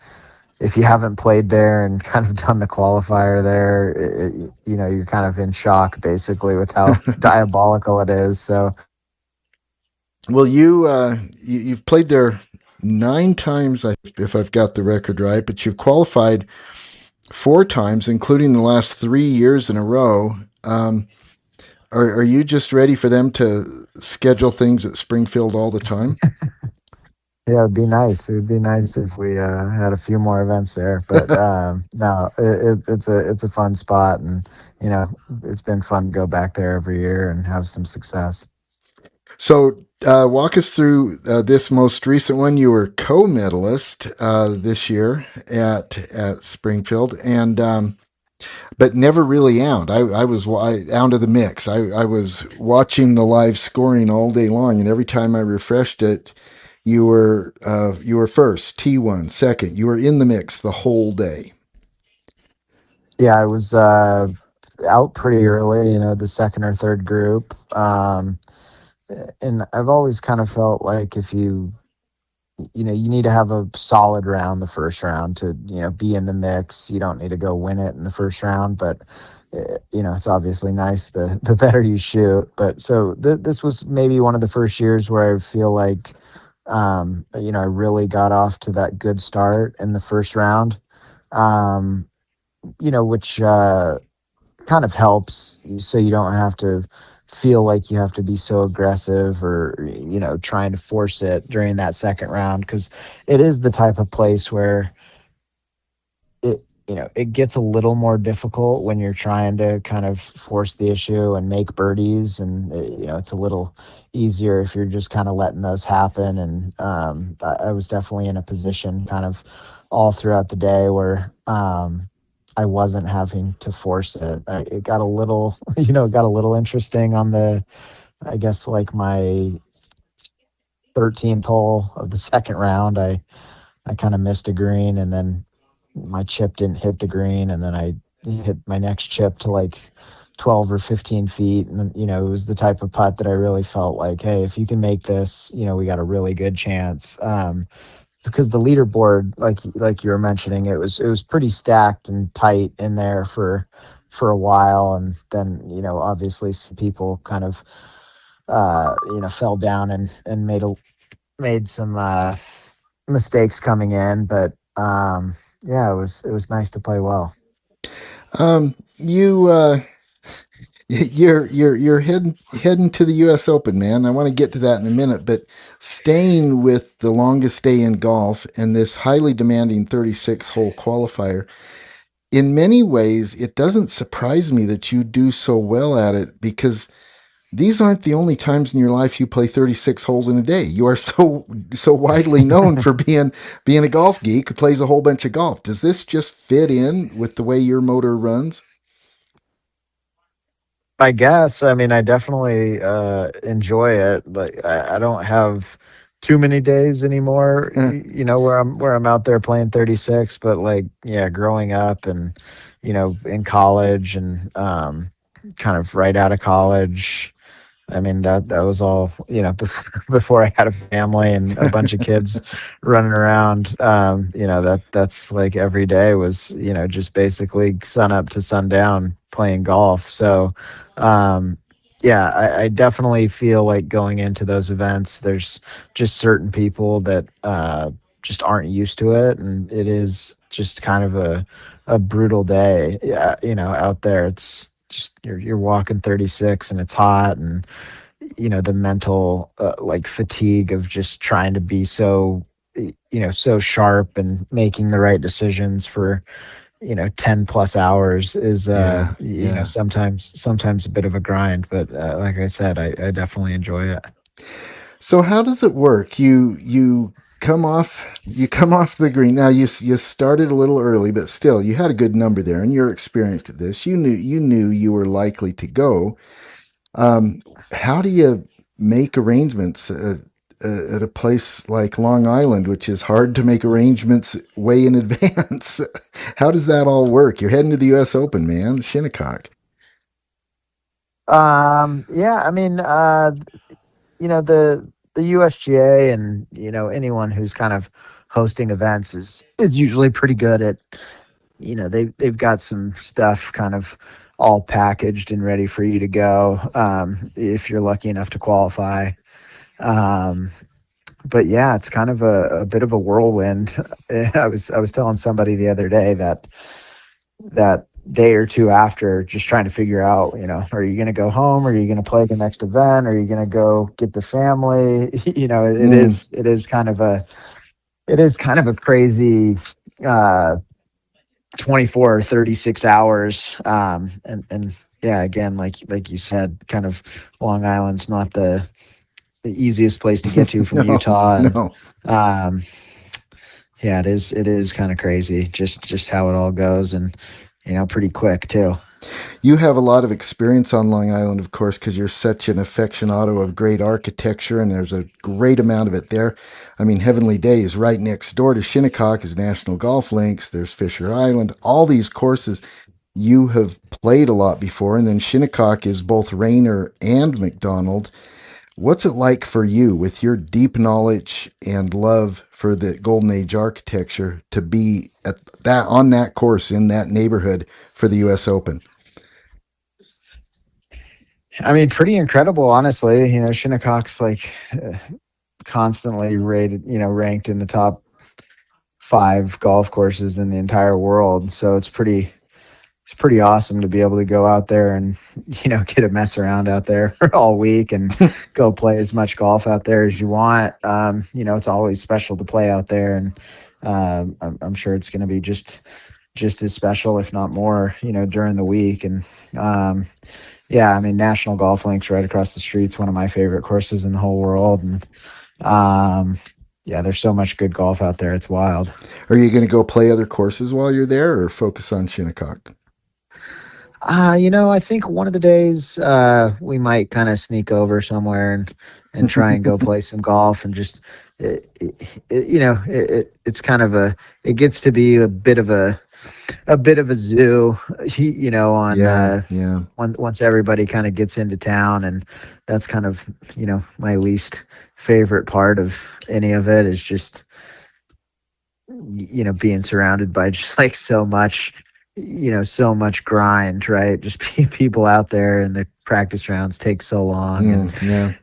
if you haven't played there and kind of done the qualifier there, you're kind of in shock basically with how diabolical it is. So, well, you've played there 9 times, if I've got the record right, but you've qualified 4 times, including the last 3 years in a row. Are you just ready for them to schedule things at Springfield all the time? Yeah, it'd be nice. It would be nice if we had a few more events there. But no, it's a fun spot, and it's been fun to go back there every year and have some success. So walk us through this most recent one. You were co-medalist this year at Springfield, and but never really out. I was out of the mix. I was watching the live scoring all day long, and every time I refreshed it, you were first, T1, second. You were in the mix the whole day. Yeah, I was out pretty early, the second or third group. And I've always kind of felt like if you need to have a solid round the first round to, be in the mix. You don't need to go win it in the first round, but it's obviously nice the better you shoot. But so this was maybe one of the first years where I feel like, I really got off to that good start in the first round, which kind of helps so you don't have to feel like you have to be so aggressive or trying to force it during that second round, because it is the type of place where it gets a little more difficult when you're trying to kind of force the issue and make birdies, and it's a little easier if you're just kind of letting those happen. And I was definitely in a position kind of all throughout the day where I wasn't having to force it. It got a little, interesting on I guess like my 13th hole of the second round. I kind of missed a green, and then my chip didn't hit the green, and then I hit my next chip to like 12 or 15 feet. And, it was the type of putt that I really felt like, hey, if you can make this, we got a really good chance. Because the leaderboard, like you were mentioning, it was pretty stacked and tight in there for a while, and then obviously some people kind of fell down and made some mistakes coming in, but yeah, it was nice to play well. You're heading to the U.S. Open, man. I want to get to that in a minute, but staying with the longest day in golf and this highly demanding 36-hole qualifier, in many ways, it doesn't surprise me that you do so well at it, because these aren't the only times in your life you play 36 holes in a day. You are so widely known for being a golf geek who plays a whole bunch of golf. Does this just fit in with the way your motor runs? I guess. I mean, I definitely enjoy it. Like, I don't have too many days anymore, where I'm out there playing 36. But like, yeah, growing up and in college and kind of right out of college. I mean, that was all, before I had a family and a bunch of kids running around. That's like every day was, just basically sun up to sundown playing golf. So, yeah, I definitely feel like going into those events, there's just certain people that just aren't used to it. And it is just kind of a brutal day. Yeah, out there. It's just you're walking 36 and it's hot, and the mental like fatigue of just trying to be so so sharp and making the right decisions for 10 plus hours is sometimes a bit of a grind, but like I said, I definitely enjoy it. So how does it work? You come off the green. Now you started a little early, but still you had a good number there, and you're experienced at this. You knew you were likely to go. How do you make arrangements at a place like Long Island, which is hard to make arrangements way in advance? How does that all work? You're heading to the U.S. Open, man, Shinnecock. Yeah, I mean, the USGA and anyone who's kind of hosting events is usually pretty good at they've got some stuff kind of all packaged and ready for you to go if you're lucky enough to qualify. But yeah, it's kind of a bit of a whirlwind. I was telling somebody the other day that day or two after, just trying to figure out, are you going to go home? Are you going to play the next event? Are you going to go get the family? It is kind of a crazy 24 or 36 hours. And yeah, again, like you said, kind of Long Island's not the easiest place to get to from Utah. And, no. Yeah, it is kind of crazy just how it all goes, and pretty quick too. You have a lot of experience on Long Island, of course, because you're such an aficionado of great architecture, and there's a great amount of it there. I mean, Heavenly Days right next door to Shinnecock is National Golf Links. There's Fisher Island. All these courses you have played a lot before, and then Shinnecock is both Rayner and McDonald. What's it like for you, with your deep knowledge and love for the Golden Age architecture, to be at that on that course in that neighborhood for the U.S. Open? I mean, pretty incredible, honestly. Shinnecock's like constantly rated, ranked in the top 5 golf courses in the entire world. So it's pretty awesome to be able to go out there and, get to mess around out there all week and go play as much golf out there as you want. It's always special to play out there, and I'm sure it's going to be just as special, if not more, during the week. And yeah, I mean, National Golf Links right across the street's one of my favorite courses in the whole world. And yeah, there's so much good golf out there. It's wild. Are you going to go play other courses while you're there, or focus on Shinnecock? I think one of the days we might kind of sneak over somewhere and try and go play some golf, and just it's kind of it gets to be a bit of a zoo, once everybody kind of gets into town. And that's kind of, my least favorite part of any of it, is just, being surrounded by just like so much grind, right? Just people out there, and the practice rounds take so long, and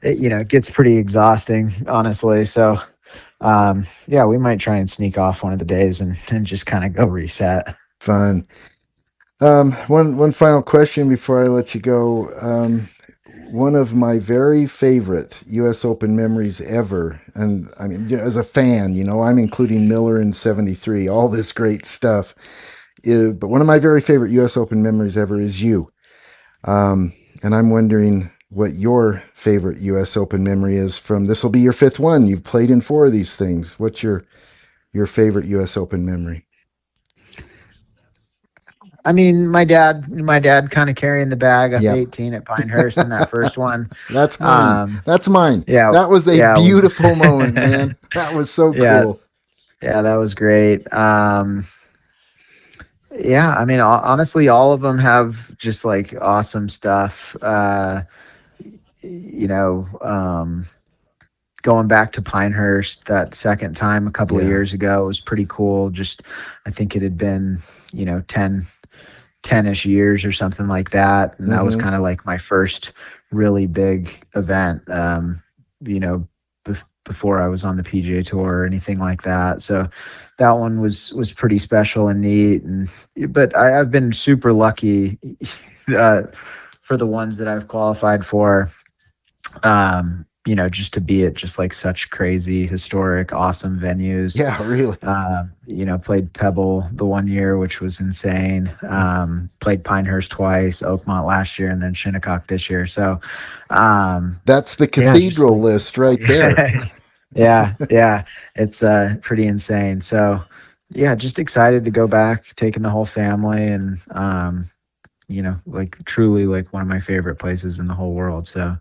it gets pretty exhausting, honestly. So yeah, we might try and sneak off one of the days and just kind of go reset. Fun. One final question before I let you go. One of my very favorite U.S. Open memories ever, and I mean, as a fan, I'm including Miller in '73, all this great stuff. But one of my very favorite U.S. Open memories ever is you. And I'm wondering what your favorite U.S. Open memory is from. This will be your 5th one. You've played in 4 of these things. What's your favorite U.S. Open memory? I mean, my dad kind of carrying the bag up 18 at Pinehurst in that first one. That's mine. That's mine. Yeah. That was a beautiful moment, man. That was so cool. Yeah, that was great. Yeah, I mean, honestly, all of them have just like awesome stuff. Going back to Pinehurst that second time a couple of years ago was pretty cool. Just, I think it had been, 10-ish years or something like that. And that was kind of like my first really big event, before I was on the PGA Tour or anything like that. So that one was pretty special and neat. But I've been super lucky for the ones that I've qualified for, just to be at just like such crazy, historic, awesome venues. Yeah, really. Played Pebble the one year, which was insane. Played Pinehurst twice, Oakmont last year, and then Shinnecock this year. So that's the cathedral list right there. Yeah. It's pretty insane. So yeah, just excited to go back, taking the whole family, and like truly like one of my favorite places in the whole world. So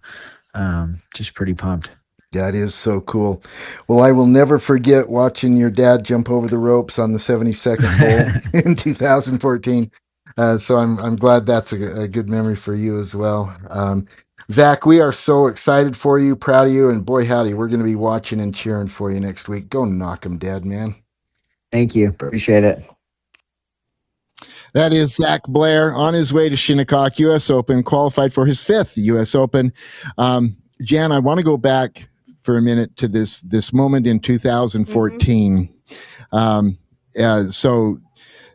just pretty pumped. That is so cool. Well, I will never forget watching your dad jump over the ropes on the 72nd hole in 2014. So I'm glad that's a good memory for you as well. Zach, we are so excited for you, proud of you, and boy howdy, we're going to be watching and cheering for you next week. Go knock 'em dead, man. Thank you. Appreciate it. That is Zach Blair on his way to Shinnecock U.S. Open, qualified for his 5th U.S. Open. Jan, I want to go back for a minute to this moment in 2014. So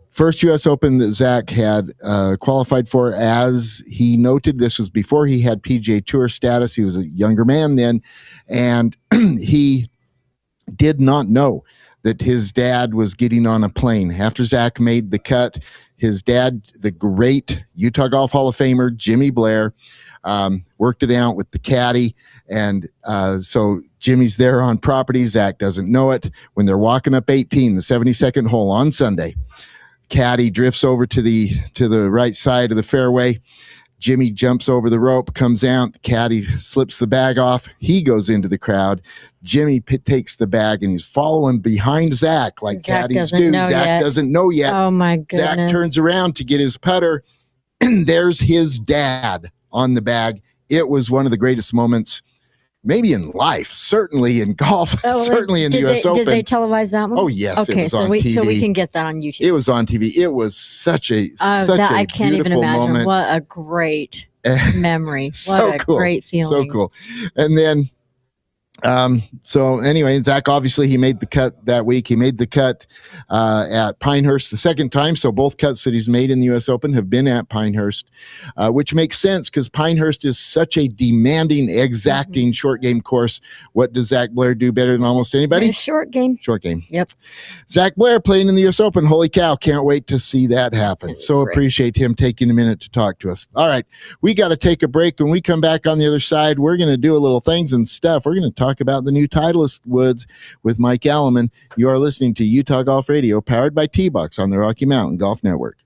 first U.S. Open that Zach had qualified for, as he noted, this was before he had PGA Tour status. He was a younger man then, and he did not know that his dad was getting on a plane. After Zach made the cut, his dad, the great Utah Golf Hall of Famer, Jimmy Blair, worked it out with the caddy. And so Jimmy's there on property. Zach doesn't know it. When they're walking up 18, the 72nd hole on Sunday, caddy drifts over to the right side of the fairway. Jimmy jumps over the rope, comes out. The caddy slips the bag off. He goes into the crowd. Jimmy takes the bag and he's following behind Zach like caddies do. Zach doesn't know yet. Oh, my goodness. Zach turns around to get his putter, and there's his dad on the bag. It was one of the greatest moments, maybe in life, certainly in golf, certainly in the U.S. Open. Did they televise that one? Oh, yes. Okay, so we can get that on YouTube. It was on TV. It was such a I can't even imagine. Moment. What a great memory. So what a cool. great feeling. So cool. And then, so anyway, Zach, obviously he made the cut that week. He made the cut at Pinehurst the second time. So both cuts that he's made in the U.S. Open have been at Pinehurst, which makes sense because Pinehurst is such a demanding, exacting short game course. What does Zach Blair do better than almost anybody? Short game. Short game. Yep. Zach Blair playing in the U.S. Open. Holy cow. Can't wait to see that happen. So great. Appreciate him taking a minute to talk to us. All right. We got to take a break. When we come back on the other side, we're going to do a little things and stuff. We're going to talk about the new Titleist woods with Mike Alleman. You are listening to Utah Golf Radio, powered by T-Box on the Rocky Mountain Golf Network.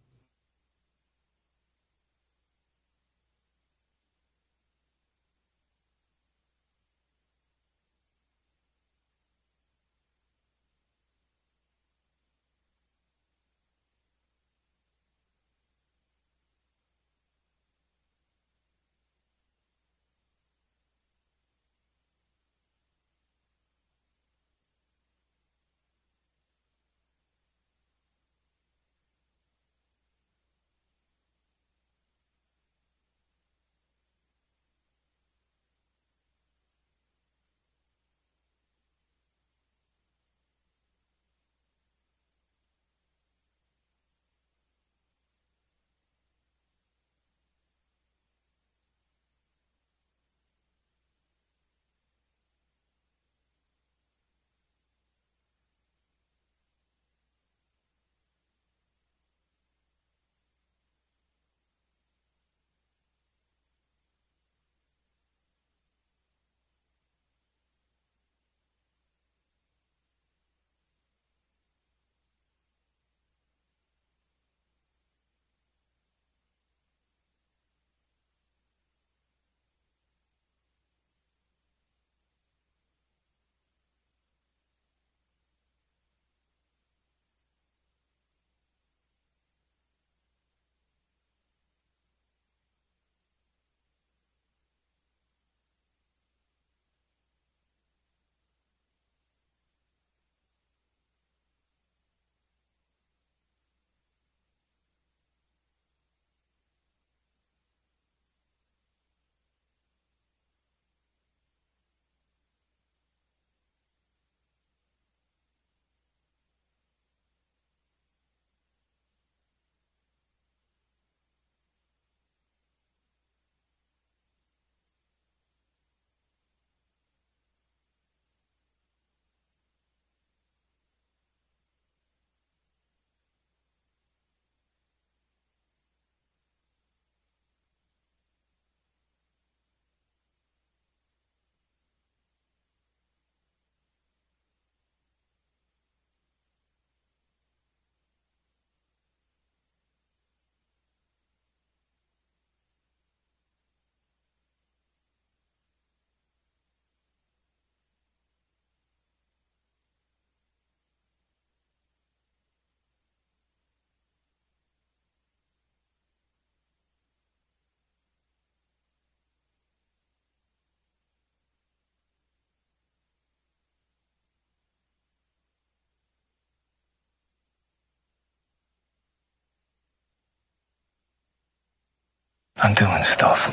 I'm doing stuff.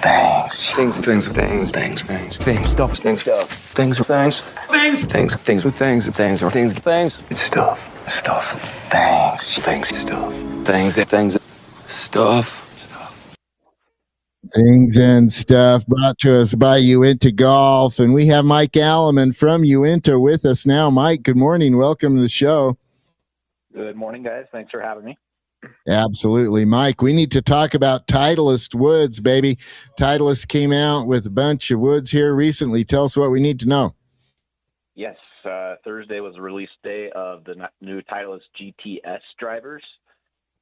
Things. Things. Things. Things. Things. Things. Things. Stuff. Things. Stuff. Things. Things. Things. Things. Things. Things. Things. Or things. Things. It's stuff. Stuff. Things. Things. Stuff. Things. Things. Stuff. Things and stuff brought to us by Uinta Golf. And we have Mike Alleman from Uinta with us now. Mike, good morning. Welcome to the show. Good morning, guys. Thanks for having me. Absolutely. Mike, we need to talk about Titleist woods, baby. Titleist came out with a bunch of woods here recently. Tell us what we need to know. Yes. Thursday was the release day of the new Titleist GTS drivers.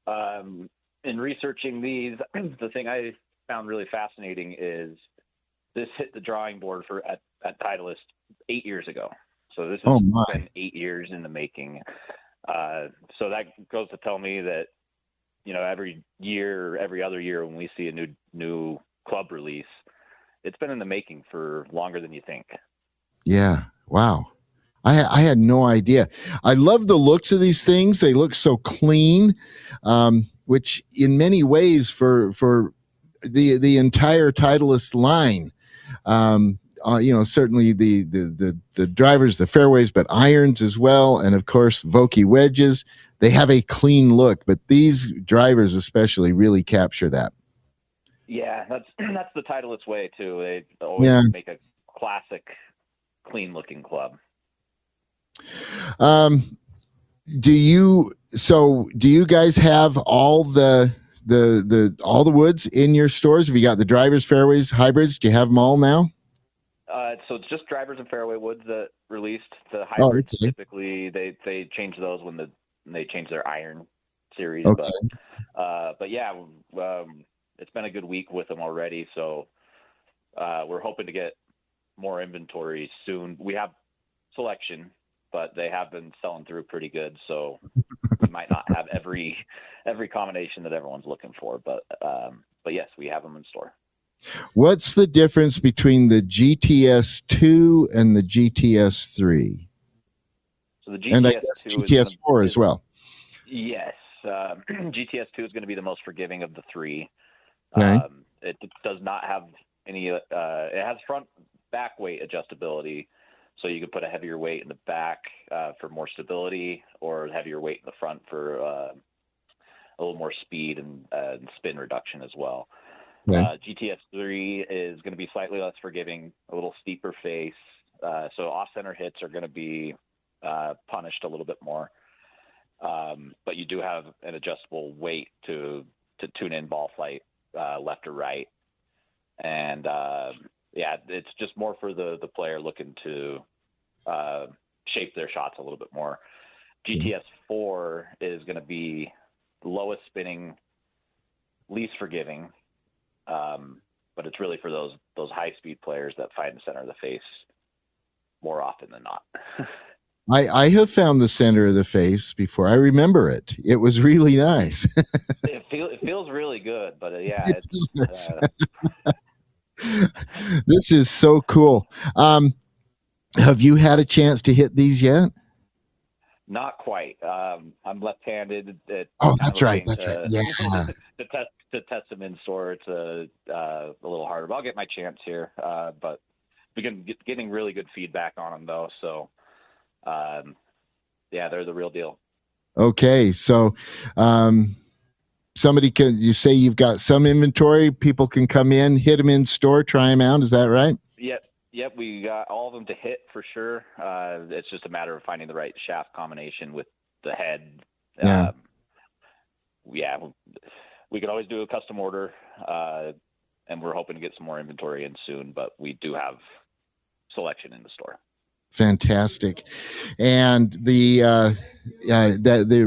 In researching these, the thing I found really fascinating is this hit the drawing board at Titleist 8 years ago. So this has been 8 years in the making. So that goes to tell me that, every year, every other year when we see a new club release, it's been in the making for longer than you think. Yeah. Wow. I had no idea. I love the looks of these things. They look so clean, which in many ways for the entire Titleist line, certainly the drivers, the fairways, but irons as well. And of course, Vokey wedges, they have a clean look, but these drivers especially really capture that. Yeah, that's the Titleist way too. They always make a classic, clean looking club. Do you guys have all the woods in your stores? Have you got the drivers, fairways, hybrids? Do you have them all now? So it's just drivers and fairway woods that released. The hybrids typically they change those when they change their iron series. Okay. But yeah, it's been a good week with them already. So we're hoping to get more inventory soon. We have selection, but they have been selling through pretty good. So we might not have every combination that everyone's looking for, but yes, we have them in store. What's the difference between the GTS 2 and the GTS 3? So the GTS and I guess 2 GTS 4 as well. Yes, GTS 2 is going to be the most forgiving of the three. Okay. It does not have any. It has front back weight adjustability. So you could put a heavier weight in the back for more stability, or heavier weight in the front for a little more speed and spin reduction as well. Okay. GTS 3 is going to be slightly less forgiving, a little steeper face. So off-center hits are going to be punished a little bit more. But you do have an adjustable weight to tune in ball flight left or right. And it's just more for the player looking to shape their shots a little bit more. GTS 4 is going to be lowest spinning, least forgiving, but it's really for those high speed players that find the center of the face more often than not. I have found the center of the face before. I remember it. It was really nice. It feels really good, but this is so cool. Have you had a chance to hit these yet? Not quite. I'm left-handed. That's right. Yeah. to test them in store, it's a little harder. But I'll get my chance here. But we can getting really good feedback on them though. So, they're the real deal. Okay, so you say you've got some inventory. People can come in, hit them in store, try them out. Is that right? Yep, we got all of them to hit for sure. It's just a matter of finding the right shaft combination with the head. Yeah. We could always do a custom order, and we're hoping to get some more inventory in soon, but we do have selection in the store. Fantastic. And the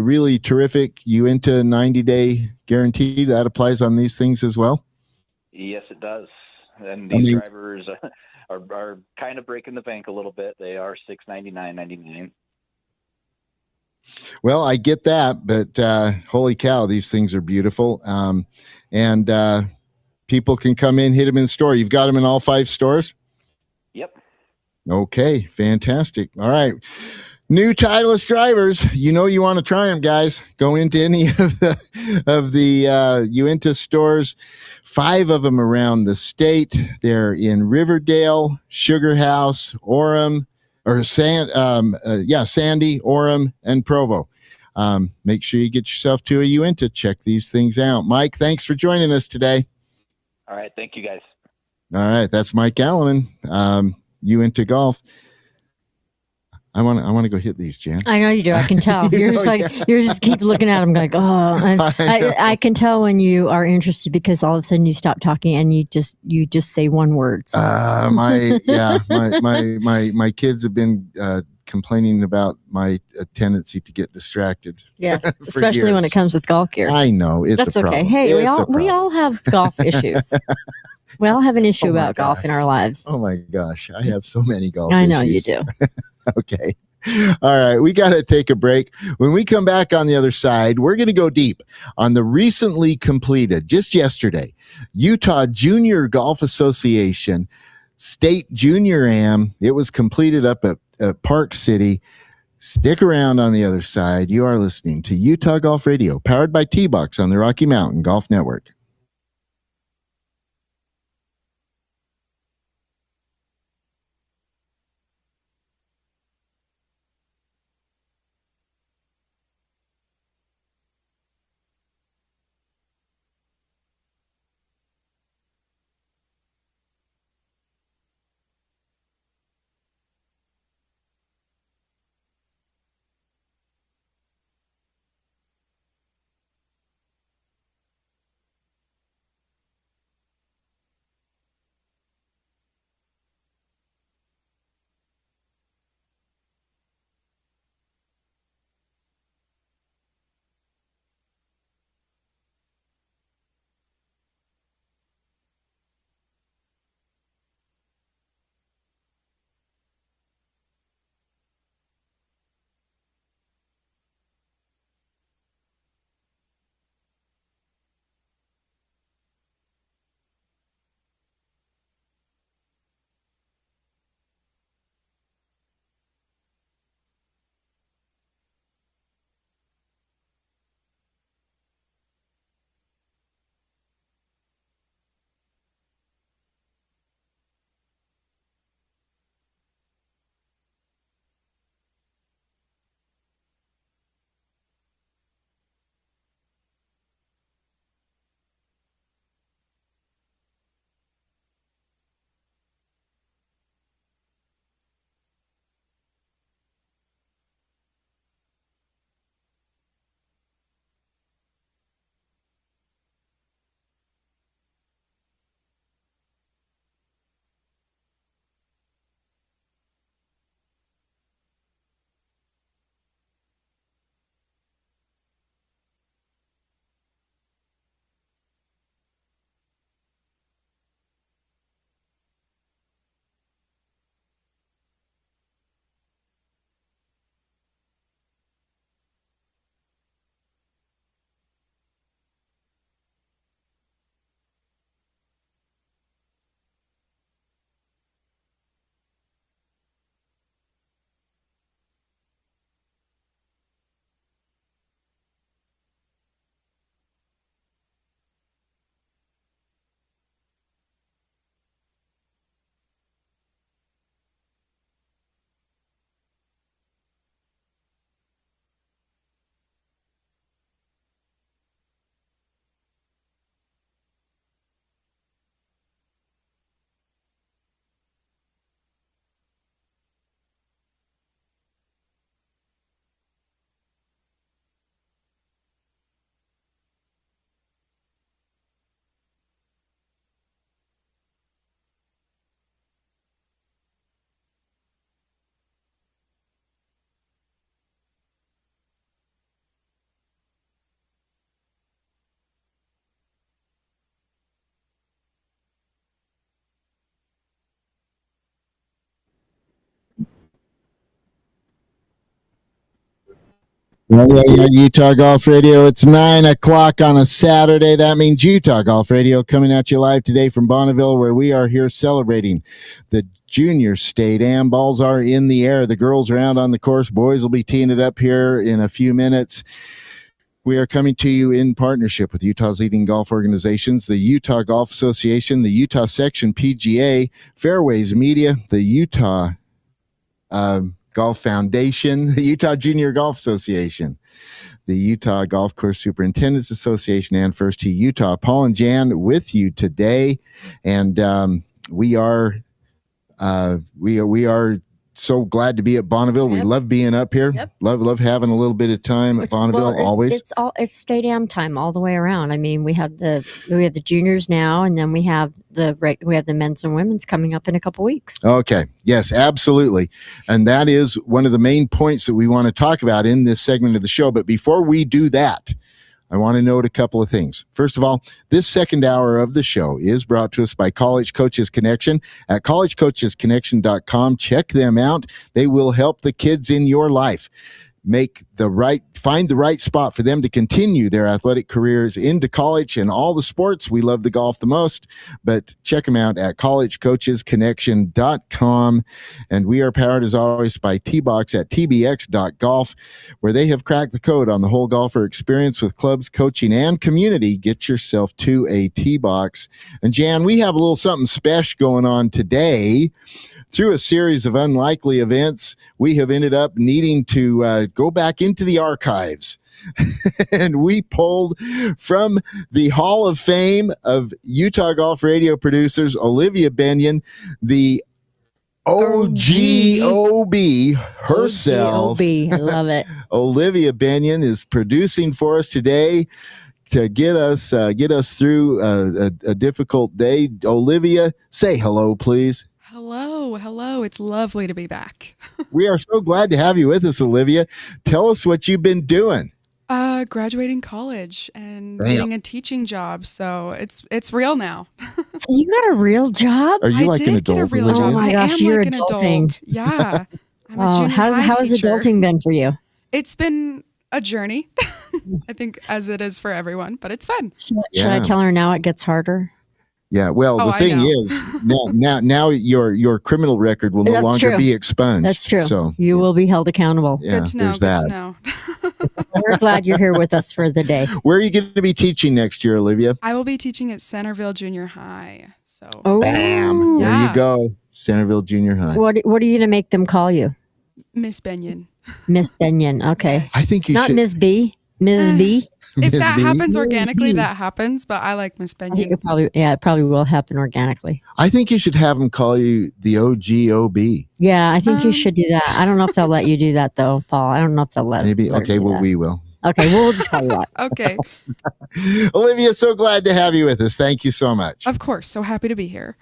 really terrific Uinta 90-day guarantee, that applies on these things as well? Yes, it does. And these drivers are kind of breaking the bank a little bit. They are $699.99. Well, I get that, but holy cow, these things are beautiful. And people can come in, hit them in store. You've got them in all 5 stores? Yep. Okay, fantastic. All right. New Titleist drivers, you want to try them, guys. Go into any of the Uinta stores. 5 of them around the state. They're in Riverdale, Sugar House, Orem, Sandy, Orem, and Provo. Make sure you get yourself to a Uinta. Check these things out. Mike, thanks for joining us today. All right, thank you, guys. All right, that's Mike Alleman, Uinta Golf. I want to go hit these, Jan. I know you do. I can tell. You're just keep looking at them, like, oh. And I can tell when you are interested because all of a sudden you stop talking and you just say one word. So. My kids have been complaining about my tendency to get distracted. Yes, especially when it comes with golf gear. I know That's a problem. okay. Hey, we all have golf issues. We all have an issue about golf in our lives. Oh my gosh, I have so many golf issues. I know you do. Okay. All right, we got to take a break. When we come back on the other side, we're going to go deep on the recently completed, just yesterday, Utah Junior Golf Association State Junior Am. It was completed up at Park City. Stick around on the other side. You are listening to Utah Golf Radio, powered by T-Box on the Rocky Mountain Golf Network. Yeah, Utah Golf Radio. It's 9 o'clock on a Saturday. That means Utah Golf Radio coming at you live today from Bonneville, where we are here celebrating the Junior State Am. Balls are in the air. The girls are out on the course. Boys will be teeing it up here in a few minutes. We are coming to you in partnership with Utah's leading golf organizations, the Utah Golf Association, the Utah Section PGA, Fairways Media, the Utah Golf Foundation, the Utah Junior Golf Association, the Utah Golf Course Superintendents Association, and First Tee Utah. Paul and Jan with you today, and we are so glad to be at Bonneville. We love being up here. Love having a little bit of time at Bonneville. Always. It's state am time all the way around. I mean, we have the juniors now, and then we have the men's and women's coming up in a couple weeks. Okay. Yes, absolutely. And that is one of the main points that we want to talk about in this segment of the show. But before we do that, I want to note a couple of things. First of all, this second hour of the show is brought to us by College Coaches Connection at collegecoachesconnection.com. Check them out. They will help the kids in your life find the right spot for them to continue their athletic careers into college and all the sports. We love the golf the most, but check them out at collegecoachesconnection.com. And we are powered as always by T-Box at tbx.golf, where they have cracked the code on the whole golfer experience with clubs, coaching, and community. Get yourself to a T-Box. And Jan, we have a little something special going on today. Through a series of unlikely events, we have ended up needing to go back into the archives. And we pulled from the Hall of Fame of Utah Golf Radio producers, Olivia Benyon, the OGOB herself. OGOB, I love it. Olivia Benyon is producing for us today to get us through a difficult day. Olivia, say hello, please. Hello. It's lovely to be back. We are so glad to have you with us, Olivia. Tell us what you've been doing. Graduating college and getting a teaching job. So it's real now. So you got a real job? Are you like an adult? Get a real job. Oh my gosh, you're like adulting. an adult. Yeah. I'm a junior how has teacher. adulting been for you? It's been a journey. I think as it is for everyone, but it's fun. Should I tell her now it gets harder? Yeah, well, the thing is, now your criminal record will no longer be expunged. That's true. So you will be held accountable. Yeah, good to know. Good to know. We're glad you're here with us for the day. Where are you going to be teaching next year, Olivia? I will be teaching at Centerville Junior High. So bam, there you go, Centerville Junior High. What are you going to make them call you? Miss Benyon. Miss Benyon. Okay. I think you not should. Miss B. Ms. B. If that happens organically, that happens. But I like Miss Benyon. It probably will happen organically. I think you should have them call you the OGOB. Yeah, I think you should do that. I don't know if they'll let you do that though, Paul. I don't know if they'll let. Maybe. Okay. Well, we will. Okay, we'll just call you that. Okay. Olivia, so glad to have you with us. Thank you so much. Of course. So happy to be here.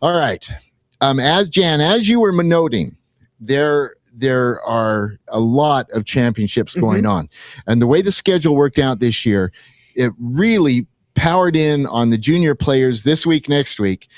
All right. As you were noting, there are a lot of championships going on. And the way the schedule worked out this year, it really powered in on the junior players this week, next week.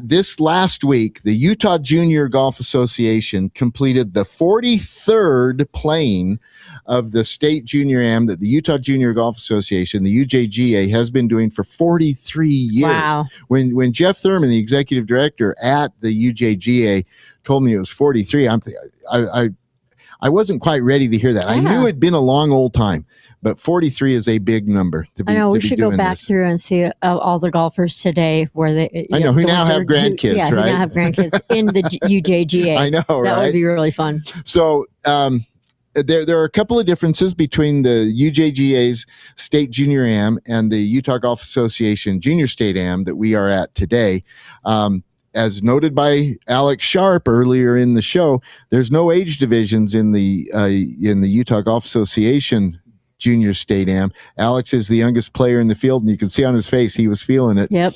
This last week, the Utah Junior Golf Association completed the 43rd playing of the state junior am that the Utah Junior Golf Association, the UJGA, has been doing for 43 years. Wow. When Jeff Thurman, the executive director at the UJGA, told me it was 43, I wasn't quite ready to hear that. I knew it'd been a long old time, but 43 is a big number to be. I know we should go back through and see all the golfers today where they. I know who now have grandkids, right? Who now have grandkids in the UJGA. I know, right? That would be really fun. So there are a couple of differences between the UJGA's State Junior Am and the Utah Golf Association Junior State Am that we are at today. As noted by Alex Sharp earlier in the show, there's no age divisions in the Utah Golf Association Junior State Am. Alex is the youngest player in the field, and you can see on his face he was feeling it. Yep.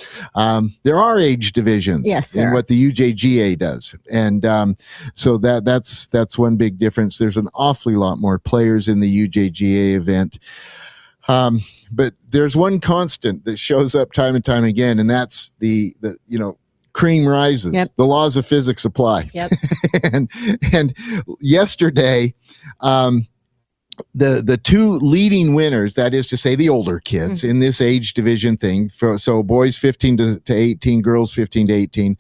There are age divisions in what the UJGA does, and so that's one big difference. There's an awfully lot more players in the UJGA event. But there's one constant that shows up time and time again, and that's the cream rises. Yep. The laws of physics apply. Yep. and yesterday, the two leading winners, that is to say the older kids in this age division thing, so boys 15 to 18, girls 15 to 18,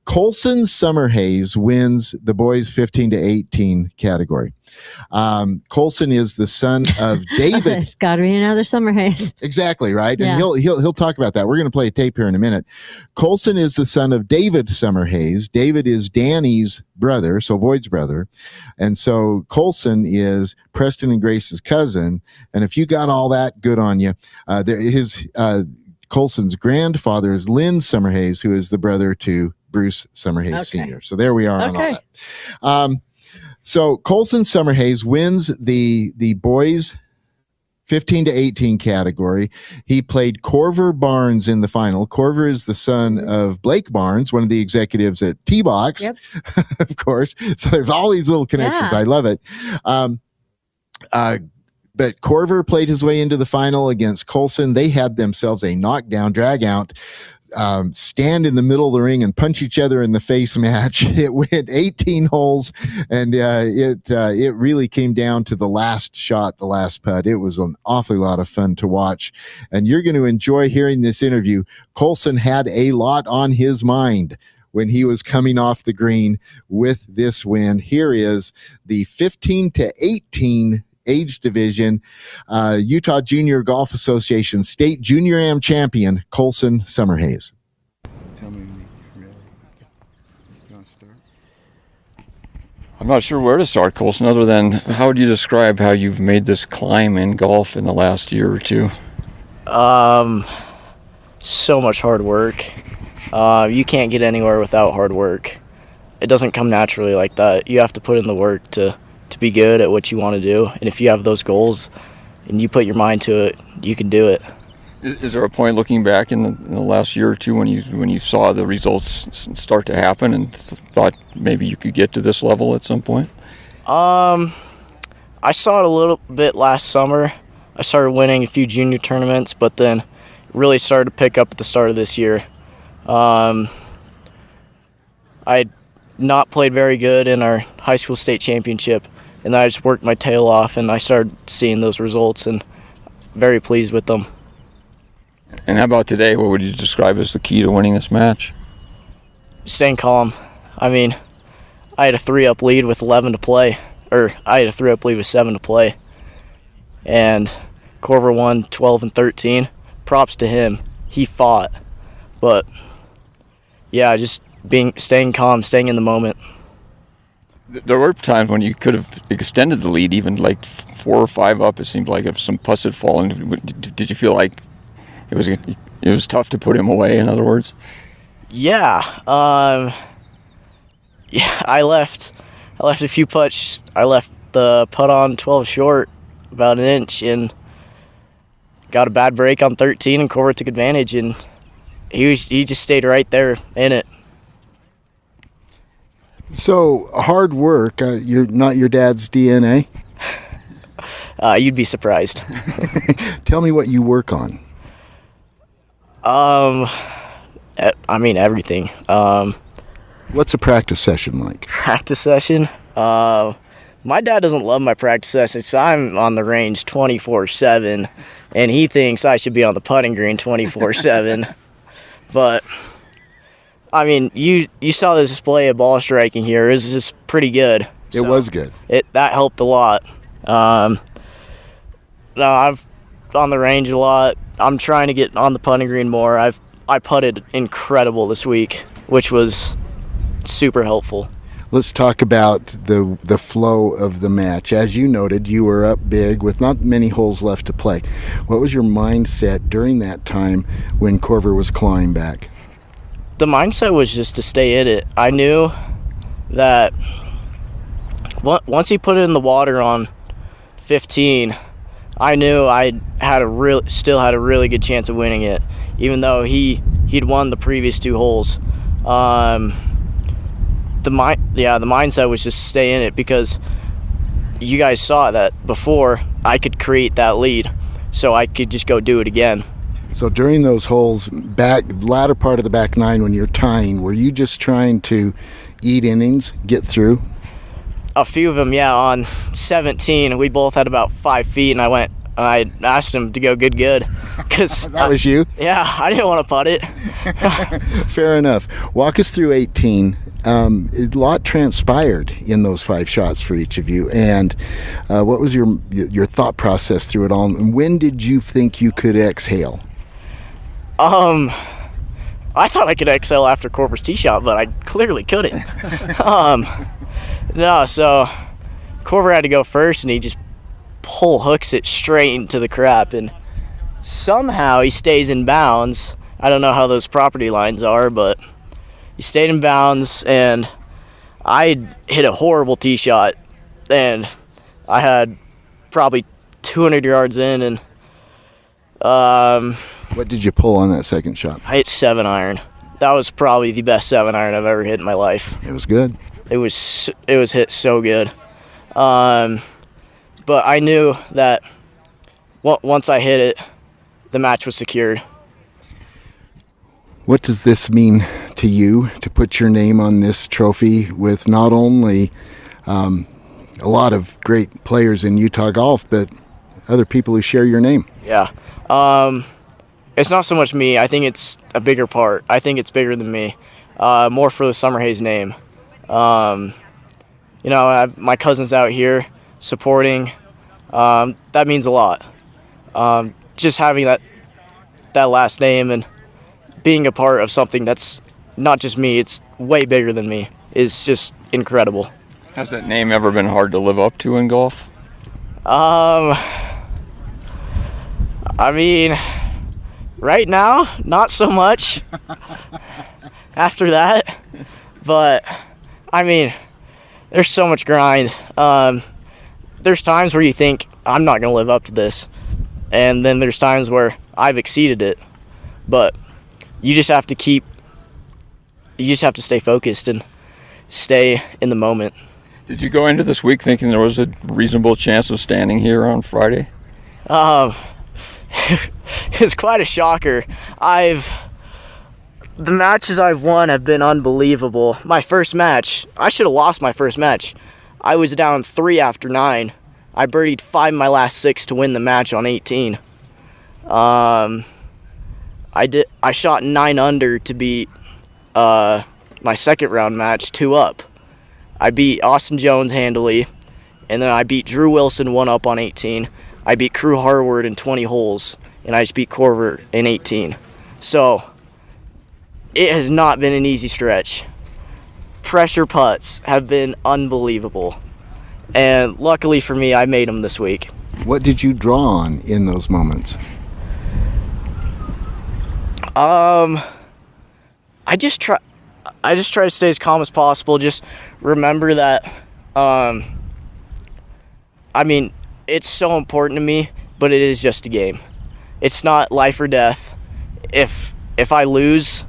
Colson Summerhays wins the boys 15 to 18 category. Colson is the son of David. It's got to be another Summerhays. Exactly, right? Yeah. And he'll talk about that. We're going to play a tape here in a minute. Colson is the son of David Summerhays. David is Danny's brother, so Boyd's brother. And so Colson is Preston and Grace's cousin. And if you got all that, good on you. Colson's grandfather is Lynn Summerhays, who is the brother to Bruce Summerhays Okay. Sr. So there we are on all Okay. that. So Colson Summerhays wins the boys 15 to 18 category. He played Corver Barnes in the final. Corver is the son of Blake Barnes, one of the executives at T-Box, Yep. of course. So there's all these little connections. Yeah. I love it. But Corver played his way into the final against Colson. They had themselves a knockdown, drag out, stand in the middle of the ring and punch each other in the face match. It went 18 holes, and it really came down to the last shot, the last putt. It was an awfully lot of fun to watch, and you're going to enjoy hearing this interview. Colson had a lot on his mind when he was coming off the green with this win. Here is the 15 to 18 age division Utah Junior Golf Association State Junior Am champion, Colson Summerhays. Tell me, really. You want to start? I'm not sure where to start, Colson, other than how would you describe how you've made this climb in golf in the last year or two? So much hard work. You can't get anywhere without hard work. It doesn't come naturally like that. You have to put in the work to be good at what you want to do. And if you have those goals and you put your mind to it, you can do it. Is there a point looking back in the last year or two when you saw the results start to happen and thought maybe you could get to this level at some point? I saw it a little bit last summer. I started winning a few junior tournaments, but then really started to pick up at the start of this year. I not played very good in our high school state championship, and I just worked my tail off, and I started seeing those results, and very pleased with them. And how about today? What would you describe as the key to winning this match? Staying calm. I mean, I had a 3-up lead with 11 to play, or I had a 3-up lead with 7 to play, and Corver won 12 and 13. Props to him. He fought, but yeah, just staying calm, staying in the moment. There were times when you could have extended the lead, even like 4 or 5 up. It seemed like if some putts had fallen, did you feel like it was tough to put him away? In other words, yeah. I left a few putts. I left the putt on 12 short, about an inch, and got a bad break on 13, and Corver took advantage, and he just stayed right there in it. So hard work, you're not your dad's DNA? You'd be surprised. Tell me what you work on. I mean, everything. What's a practice session like? Practice session? My dad doesn't love my practice sessions, so I'm on the range 24/7, and he thinks I should be on the putting green 24/7. But I mean, you saw the display of ball striking here. It was just pretty good. It was good. That helped a lot. No, I've on the range a lot. I'm trying to get on the putting green more. I putted incredible this week, which was super helpful. Let's talk about the flow of the match. As you noted, you were up big with not many holes left to play. What was your mindset during that time when Corver was clawing back? The mindset was just to stay in it. I knew that once he put it in the water on 15, I knew I still had a really good chance of winning it, even though he'd won the previous 2 holes. The mindset was just to stay in it, because you guys saw that before I could create that lead, so I could just go do it again. So during those holes, latter part of the back 9 when you're tying, were you just trying to eat innings, get through? A few of them, yeah. On 17, we both had about 5 feet, and I asked him to go good, because that was you? Yeah, I didn't want to putt it. Fair enough. Walk us through 18. A lot transpired in those 5 shots for each of you, and what was your thought process through it all, and when did you think you could exhale? I thought I could exhale after Corver's tee shot, but I clearly couldn't. No, so Corver had to go first, and he just hooks it straight into the crap, and somehow he stays in bounds. I don't know how those property lines are, but he stayed in bounds, and I hit a horrible tee shot, and I had probably 200 yards in, and what did you pull on that second shot? I hit 7-iron. That was probably the best 7-iron I've ever hit in my life. It was good. It was hit so good. But I knew that once I hit it, the match was secured. What does this mean to you to put your name on this trophy with not only a lot of great players in Utah golf, but other people who share your name? Yeah. It's not so much me. I think it's a bigger part. I think it's bigger than me. More for the Summer Haze name. My cousin's out here supporting. That means a lot. Just having that last name and being a part of something that's not just me, it's way bigger than me, is just incredible. Has that name ever been hard to live up to in golf? I mean, right now, not so much. After that, but I mean, there's so much grind. There's times where you think I'm not gonna live up to this, and then there's times where I've exceeded it. But you just have to stay focused and stay in the moment. Did you go into this week thinking there was a reasonable chance of standing here on Friday? It's quite a shocker. The matches I've won have been unbelievable. My first match, I should have lost my first match. I was down 3 after 9. I birdied 5 in my last 6 to win the match on 18. I shot 9 under to beat my second round match 2 up. I beat Austin Jones handily, and then I beat Drew Wilson 1 up on 18. I beat Crew Harward in 20 holes, and I just beat Corver in 18. So it has not been an easy stretch. Pressure putts have been unbelievable, and luckily for me, I made them this week. What did you draw on in those moments? I just try to stay as calm as possible. Just remember that, I mean, it's so important to me, but it is just a game. It's not life or death. If I lose,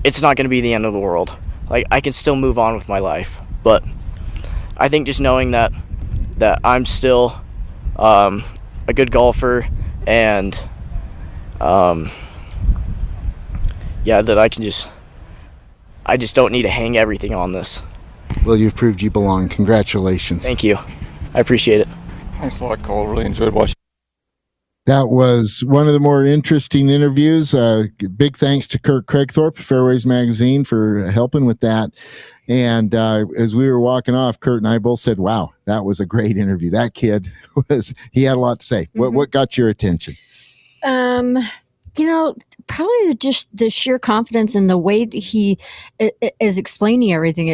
it's not going to be the end of the world. Like, I can still move on with my life. But I think just knowing that I'm still a good golfer, and that I just don't need to hang everything on this. Well, you've proved you belong. Congratulations. Thank you. I appreciate it. Thanks a lot, Cole. Really enjoyed watching. That was one of the more interesting interviews. Big thanks to Kirk Craigthorpe, Fairways Magazine, for helping with that. And as we were walking off, Kurt and I both said, wow, that was a great interview. That kid he had a lot to say. Mm-hmm. What got your attention? Probably just the sheer confidence and the way that he is explaining everything.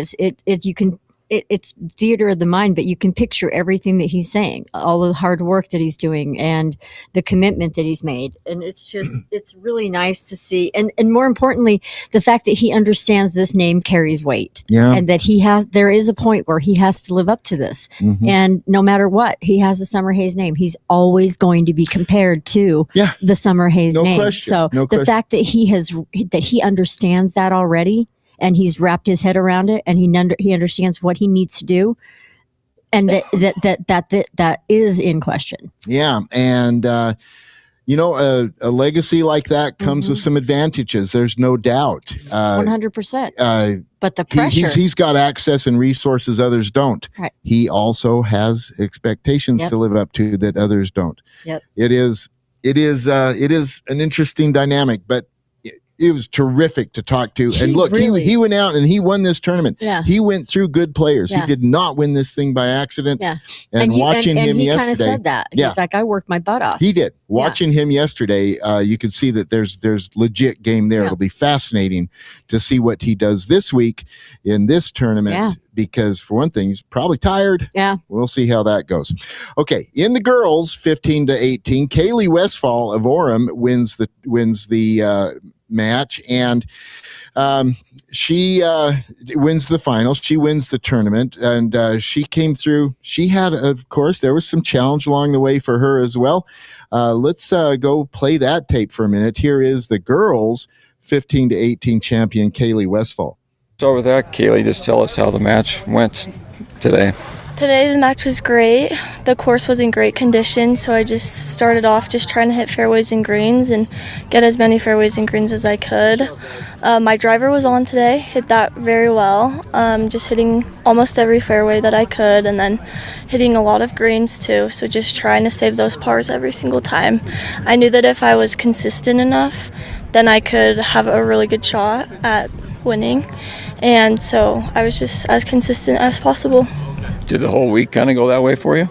It's theater of the mind, but you can picture everything that he's saying, all the hard work that he's doing and the commitment that he's made. And it's really nice to see. And more importantly, the fact that he understands this name carries weight. Yeah. And that there is a point where he has to live up to this. Mm-hmm. And no matter what, he has a Summer Haze name. He's always going to be compared to the Summer Haze name. Question. So the fact that he understands that already, and he's wrapped his head around it, and he understands what he needs to do, and that is in question. Yeah, and a legacy like that comes with some advantages. There's no doubt. 100%. But the pressure. He's got access and resources others don't. Right. He also has expectations to live up to that others don't. Yep. It is an interesting dynamic, but it was terrific to talk to. And look, he went out and he won this tournament. Yeah. He went through good players. Yeah. He did not win this thing by accident. Yeah. And watching him he yesterday. kind of said that. He's like, I worked my butt off. He did. Watching him yesterday, you could see that there's legit game there. Yeah. It'll be fascinating to see what he does this week in this tournament. Yeah. Because for one thing, he's probably tired. Yeah. We'll see how that goes. Okay. In the girls, 15-18, Kaylee Westfall of Orem wins the match, and she wins the finals. She wins the tournament, and she came through. She had, of course, there was some challenge along the way for her as well. Let's go play that tape for a minute. Here is the girls 15-18 champion Kaylee Westfall. Start with that, Kaylee. Just tell us how the match went today. Today the match was great. The course was in great condition, so I just started off just trying to hit fairways and greens and get as many fairways and greens as I could. My driver was on today, hit that very well, just hitting almost every fairway that I could, and then hitting a lot of greens too, so just trying to save those pars every single time. I knew that if I was consistent enough, then I could have a really good shot at winning, and so I was just as consistent as possible. Did the whole week kind of go that way for you?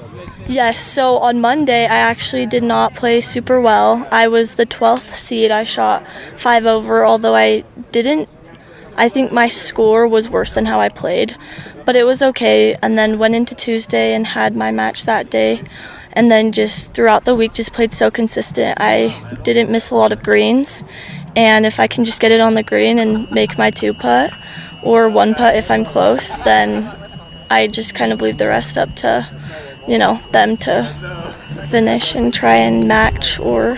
Yes, so on Monday I actually did not play super well. I was the 12th seed. I shot 5 over, although I think my score was worse than how I played, but it was okay. And then went into Tuesday and had my match that day, and then just throughout the week just played so consistent. I didn't miss a lot of greens, and if I can just get it on the green and make my 2-putt or 1-putt if I'm close, then I just kind of leave the rest up to, them to finish and try and match. Or.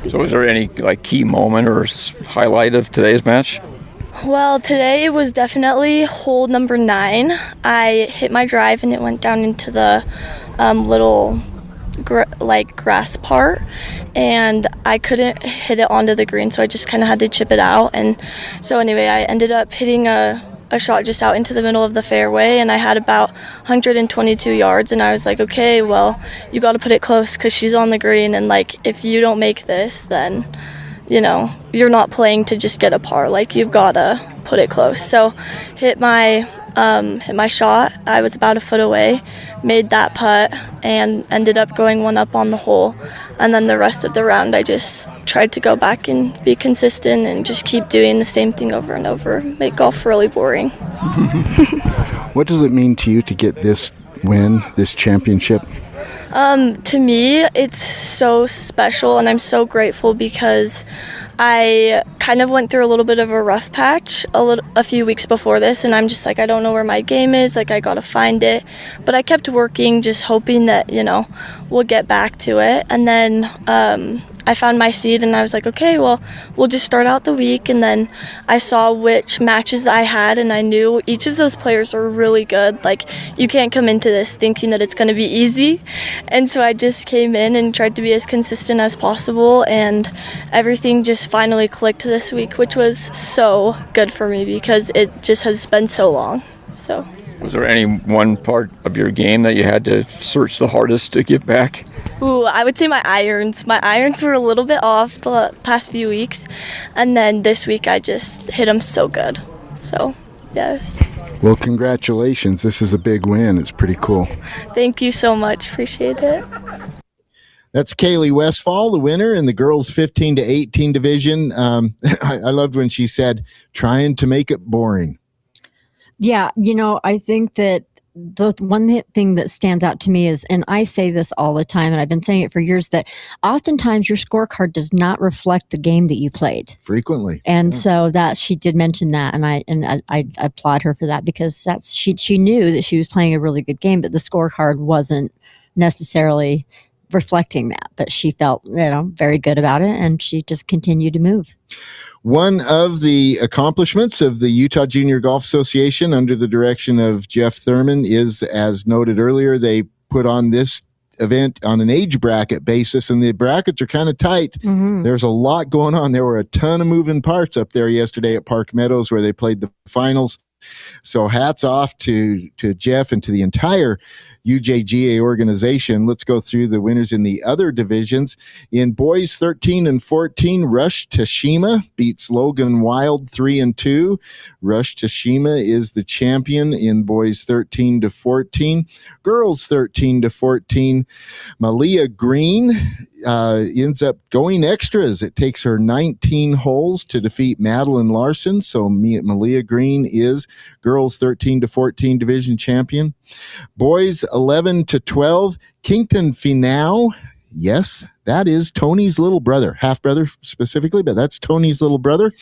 So was there any key moment or highlight of today's match? Well, today it was definitely hole number 9. I hit my drive and it went down into the little grass part, and I couldn't hit it onto the green, so I just kind of had to chip it out. And so anyway, I ended up hitting a shot just out into the middle of the fairway, and I had about 122 yards, and I was like, okay, well, you got to put it close because she's on the green, and if you don't make this, then you're not playing to just get a par. You've got to put it close. So hit my shot. I was about a foot away, made that putt, and ended up going 1 up on the hole. And then the rest of the round, I just tried to go back and be consistent and just keep doing the same thing over and over, make golf really boring. What does it mean to you to get this win, this championship? To me, it's so special, and I'm so grateful because I kind of went through a little bit of a rough patch a few weeks before this, and I'm just I don't know where my game is, I gotta find it. But I kept working, just hoping that, we'll get back to it. And then I found my seed, and I was like, okay, well, we'll just start out the week. And then I saw which matches that I had, and I knew each of those players are really good. You can't come into this thinking that it's going to be easy. And so I just came in and tried to be as consistent as possible, and everything just finally clicked this week, which was so good for me because it just has been so long. So. Was there any one part of your game that you had to search the hardest to get back? Ooh, I would say my irons. My irons were a little bit off the past few weeks, and then this week I just hit them so good. So, yes. Well, congratulations. This is a big win. It's pretty cool. Thank you so much. Appreciate it. That's Kaylee Westfall, the winner in the girls 15-18 division. I loved when she said, trying to make it boring. Yeah, I think that the one thing that stands out to me is, and I say this all the time, and I've been saying it for years, that oftentimes your scorecard does not reflect the game that you played. Frequently. And so that she did mention that, and I applaud her for that, because she knew that she was playing a really good game, but the scorecard wasn't necessarily reflecting that. But she felt, very good about it, and she just continued to move. One of the accomplishments of the Utah Junior Golf Association under the direction of Jeff Thurman is, as noted earlier, they put on this event on an age bracket basis, and the brackets are kind of tight. Mm-hmm. There's a lot going on. There were a ton of moving parts up there yesterday at Park Meadows where they played the finals. So hats off to Jeff and to the entire UJGA organization. Let's go through the winners in the other divisions. In boys 13 and 14, Rush Tashima beats Logan Wild 3-2. Rush Tashima is the champion in boys 13 to 14. Girls 13 to 14, Malia Green ends up going extras. It takes her 19 holes to defeat Madeline Larson. So Malia Green is girls 13 to 14 division champion. Boys 11 to 12, Kington Finau. Yes, that is Tony's little brother, half brother specifically, but that's Tony's little brother.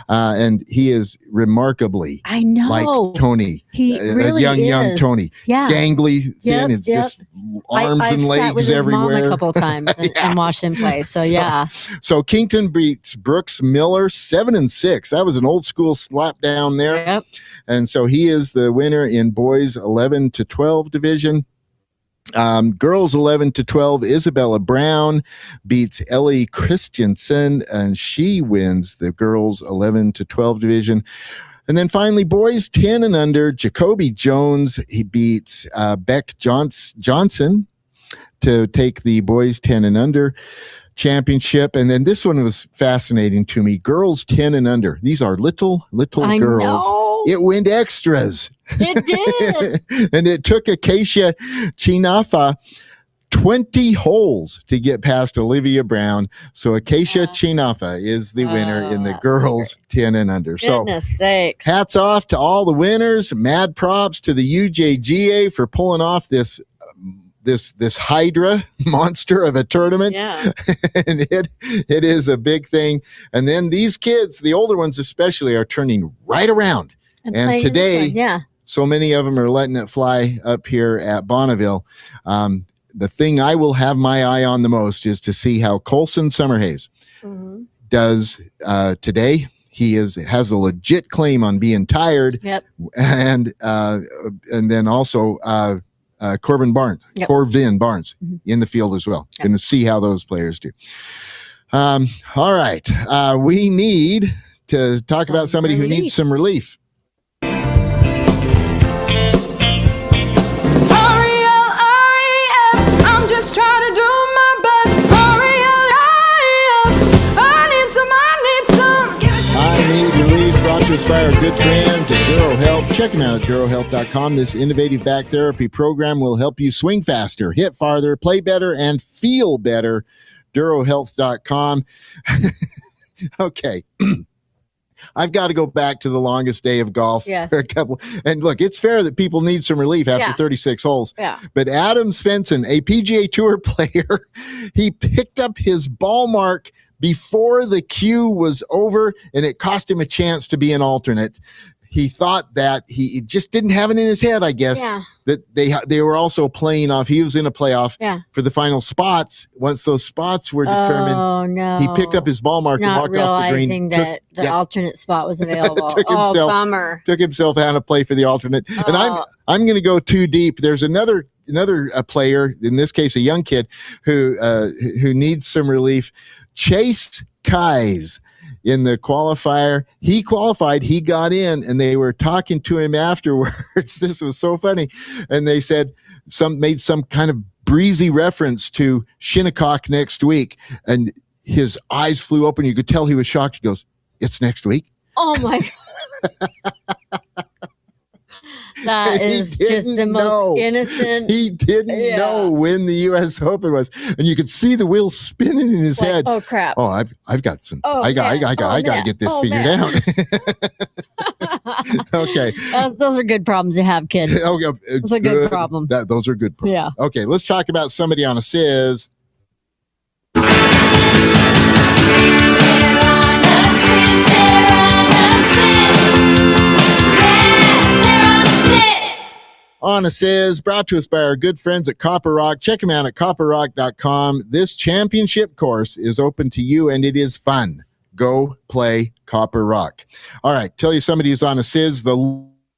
And he is remarkably like Tony. He really young Tony. Yeah. Gangly, thin, it's just arms I've and legs sat with everywhere. His mom a couple times and watched him play. So yeah. So Kington beats Brooks Miller 7-6. That was an old school slap down there. Yep. And so he is the winner in boys 11 to 12 division. Girls 11 to 12, Isabella Brown beats Ellie Christensen, and she wins the girls 11 to 12 division. And then finally, boys 10 and under, Jacoby Jones, he beats Beck Johnson to take the boys 10 and under championship. And then this one was fascinating to me. Girls 10 and under. These are little I girls. know. It went extras. It did. And it took Acacia Chinafa 20 holes to get past Olivia Brown. So Acacia Chinafa is the winner in the girls 10 and under. Goodness sakes. Hats off to all the winners. Mad props to the UJGA for pulling off this Hydra monster of a tournament. Yeah. And it is a big thing. And then these kids, the older ones especially, are turning right around. And today, so many of them are letting it fly up here at Bonneville. The thing I will have my eye on the most is to see how Colson Summerhays does today. He has a legit claim on being tired. Yep. And then also Corvin Barnes in the field as well. Going to see how those players do. All right. We need to talk about somebody who needs some relief. I'm just trying to do my best. I need relief. Brought to us by our good friends at Duro Health. Check them out at durohealth.com. This innovative back therapy program will help you swing faster, hit farther, play better, and feel better. durohealth.com. Okay. I've got to go back to the longest day of golf for a couple. And look, it's fair that people need some relief after 36 holes. Yeah. But Adam Svensson, a PGA Tour player, he picked up his ball mark before the queue was over, and it cost him a chance to be an alternate. He thought that he just didn't have it in his head, I guess, that they were also playing off. He was in a playoff for the final spots. Once those spots were determined, oh, no. he picked up his ball mark and walked off the green. Not realizing that the alternate spot was available. Bummer. Took himself out to play for the alternate. And I'm going to go too deep. There's another player, in this case a young kid, who needs some relief. Chase Keyes. In the qualifier, he qualified, he got in, and they were talking to him afterwards. This was so funny. And they said made some kind of breezy reference to Shinnecock next week. And his eyes flew open. You could tell he was shocked. He goes, "It's next week?" Oh my That is just the most innocent. He didn't know when the U.S. Open was, and you could see the wheels spinning in his head. Oh crap! Oh, I've got some. I got to get this figured out. Okay, those are good problems to have, kid. Those are good problems. Those are good problems. Yeah. Okay, let's talk about somebody on a Sizz. On a Sizz, brought to us by our good friends at Copper Rock. Check them out at copperrock.com. This championship course is open to you, and it is fun. Go play Copper Rock. All right, tell you somebody who's on a Sizz. The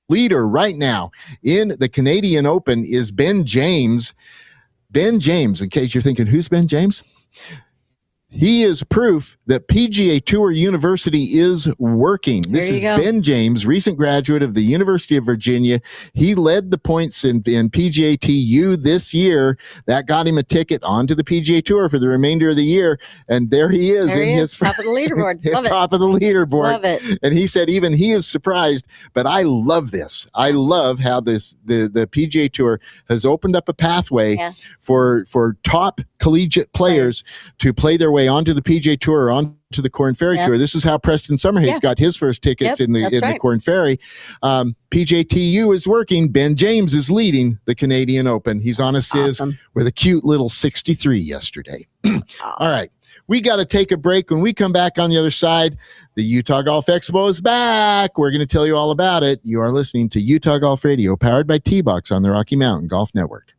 leader right now in the Canadian Open is Ben James. Ben James, in case you're thinking, who's Ben James? He is proof that PGA Tour University is working. This is Ben James, recent graduate of the University of Virginia. He led the points in PGA TU this year. That got him a ticket onto the PGA Tour for the remainder of the year. And there he is. His top of the leaderboard. Love it. Top of the leaderboard. Love it. And he said even he is surprised, but I love this. I love how the PGA Tour has opened up a pathway for top collegiate players to play their way onto the PGA Tour or onto to the Corn Ferry Yep. Tour. This is how Preston Summerhays Yeah. got his first tickets Yep, in that's the right. Corn Ferry. PJTU is working. Ben James is leading the Canadian Open. He's on a Sizz with a cute little 63 yesterday. All right. We got to take a break. When we come back on the other side, the Utah Golf Expo is back. We're going to tell you all about it. You are listening to Utah Golf Radio, powered by T-Box on the Rocky Mountain Golf Network.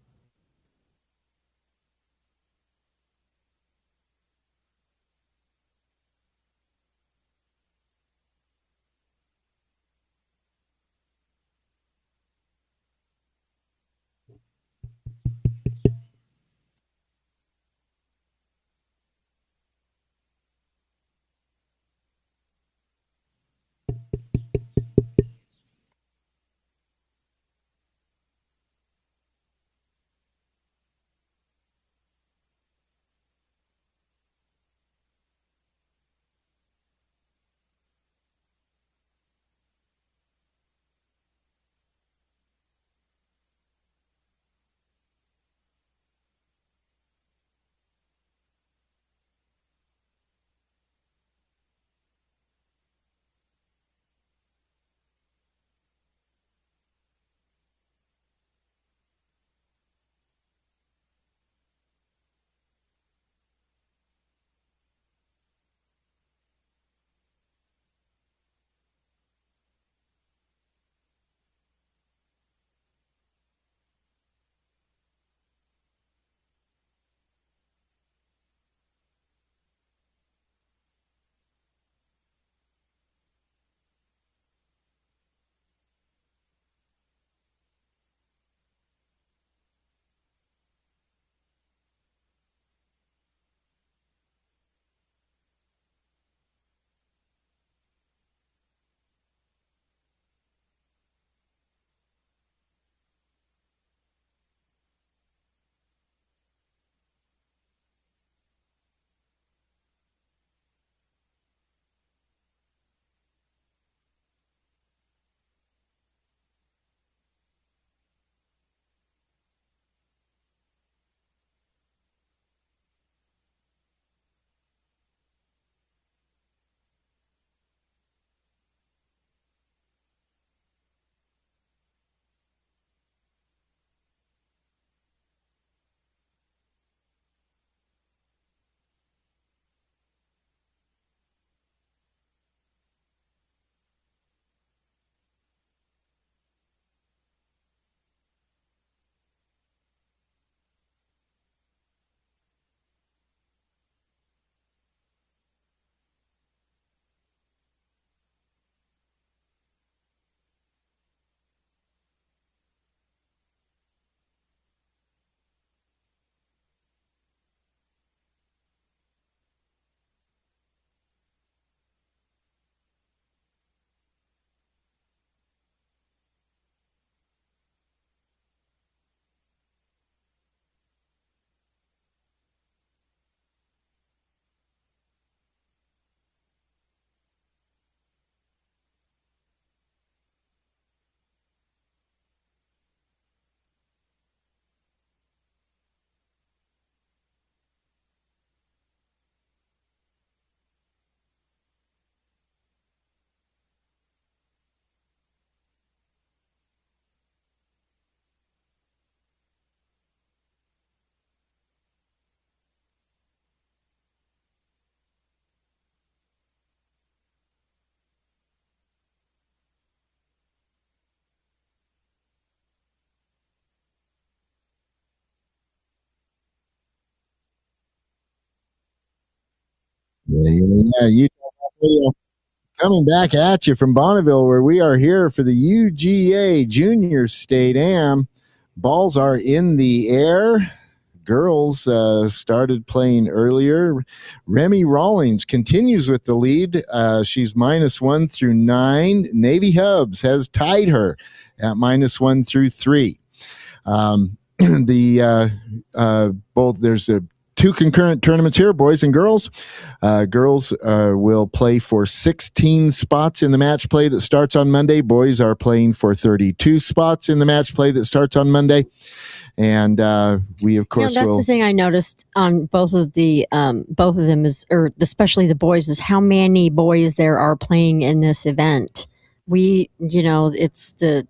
Yeah, Utah Golf Radio coming back at you from Bonneville, where we are here for the UGA Junior State Am. Balls are in the air. Girls started playing earlier. Remy Rawlings continues with the lead. She's -1 through 9. Navy Hubs has tied her at -1 through 3. Both there's a two concurrent tournaments here, boys and girls. Girls will play for 16 spots in the match play that starts on Monday. Boys are playing for 32 spots in the match play that starts on Monday. And we, of course, that's the thing I noticed on both of them is, or especially the boys, is how many boys there are playing in this event. It's the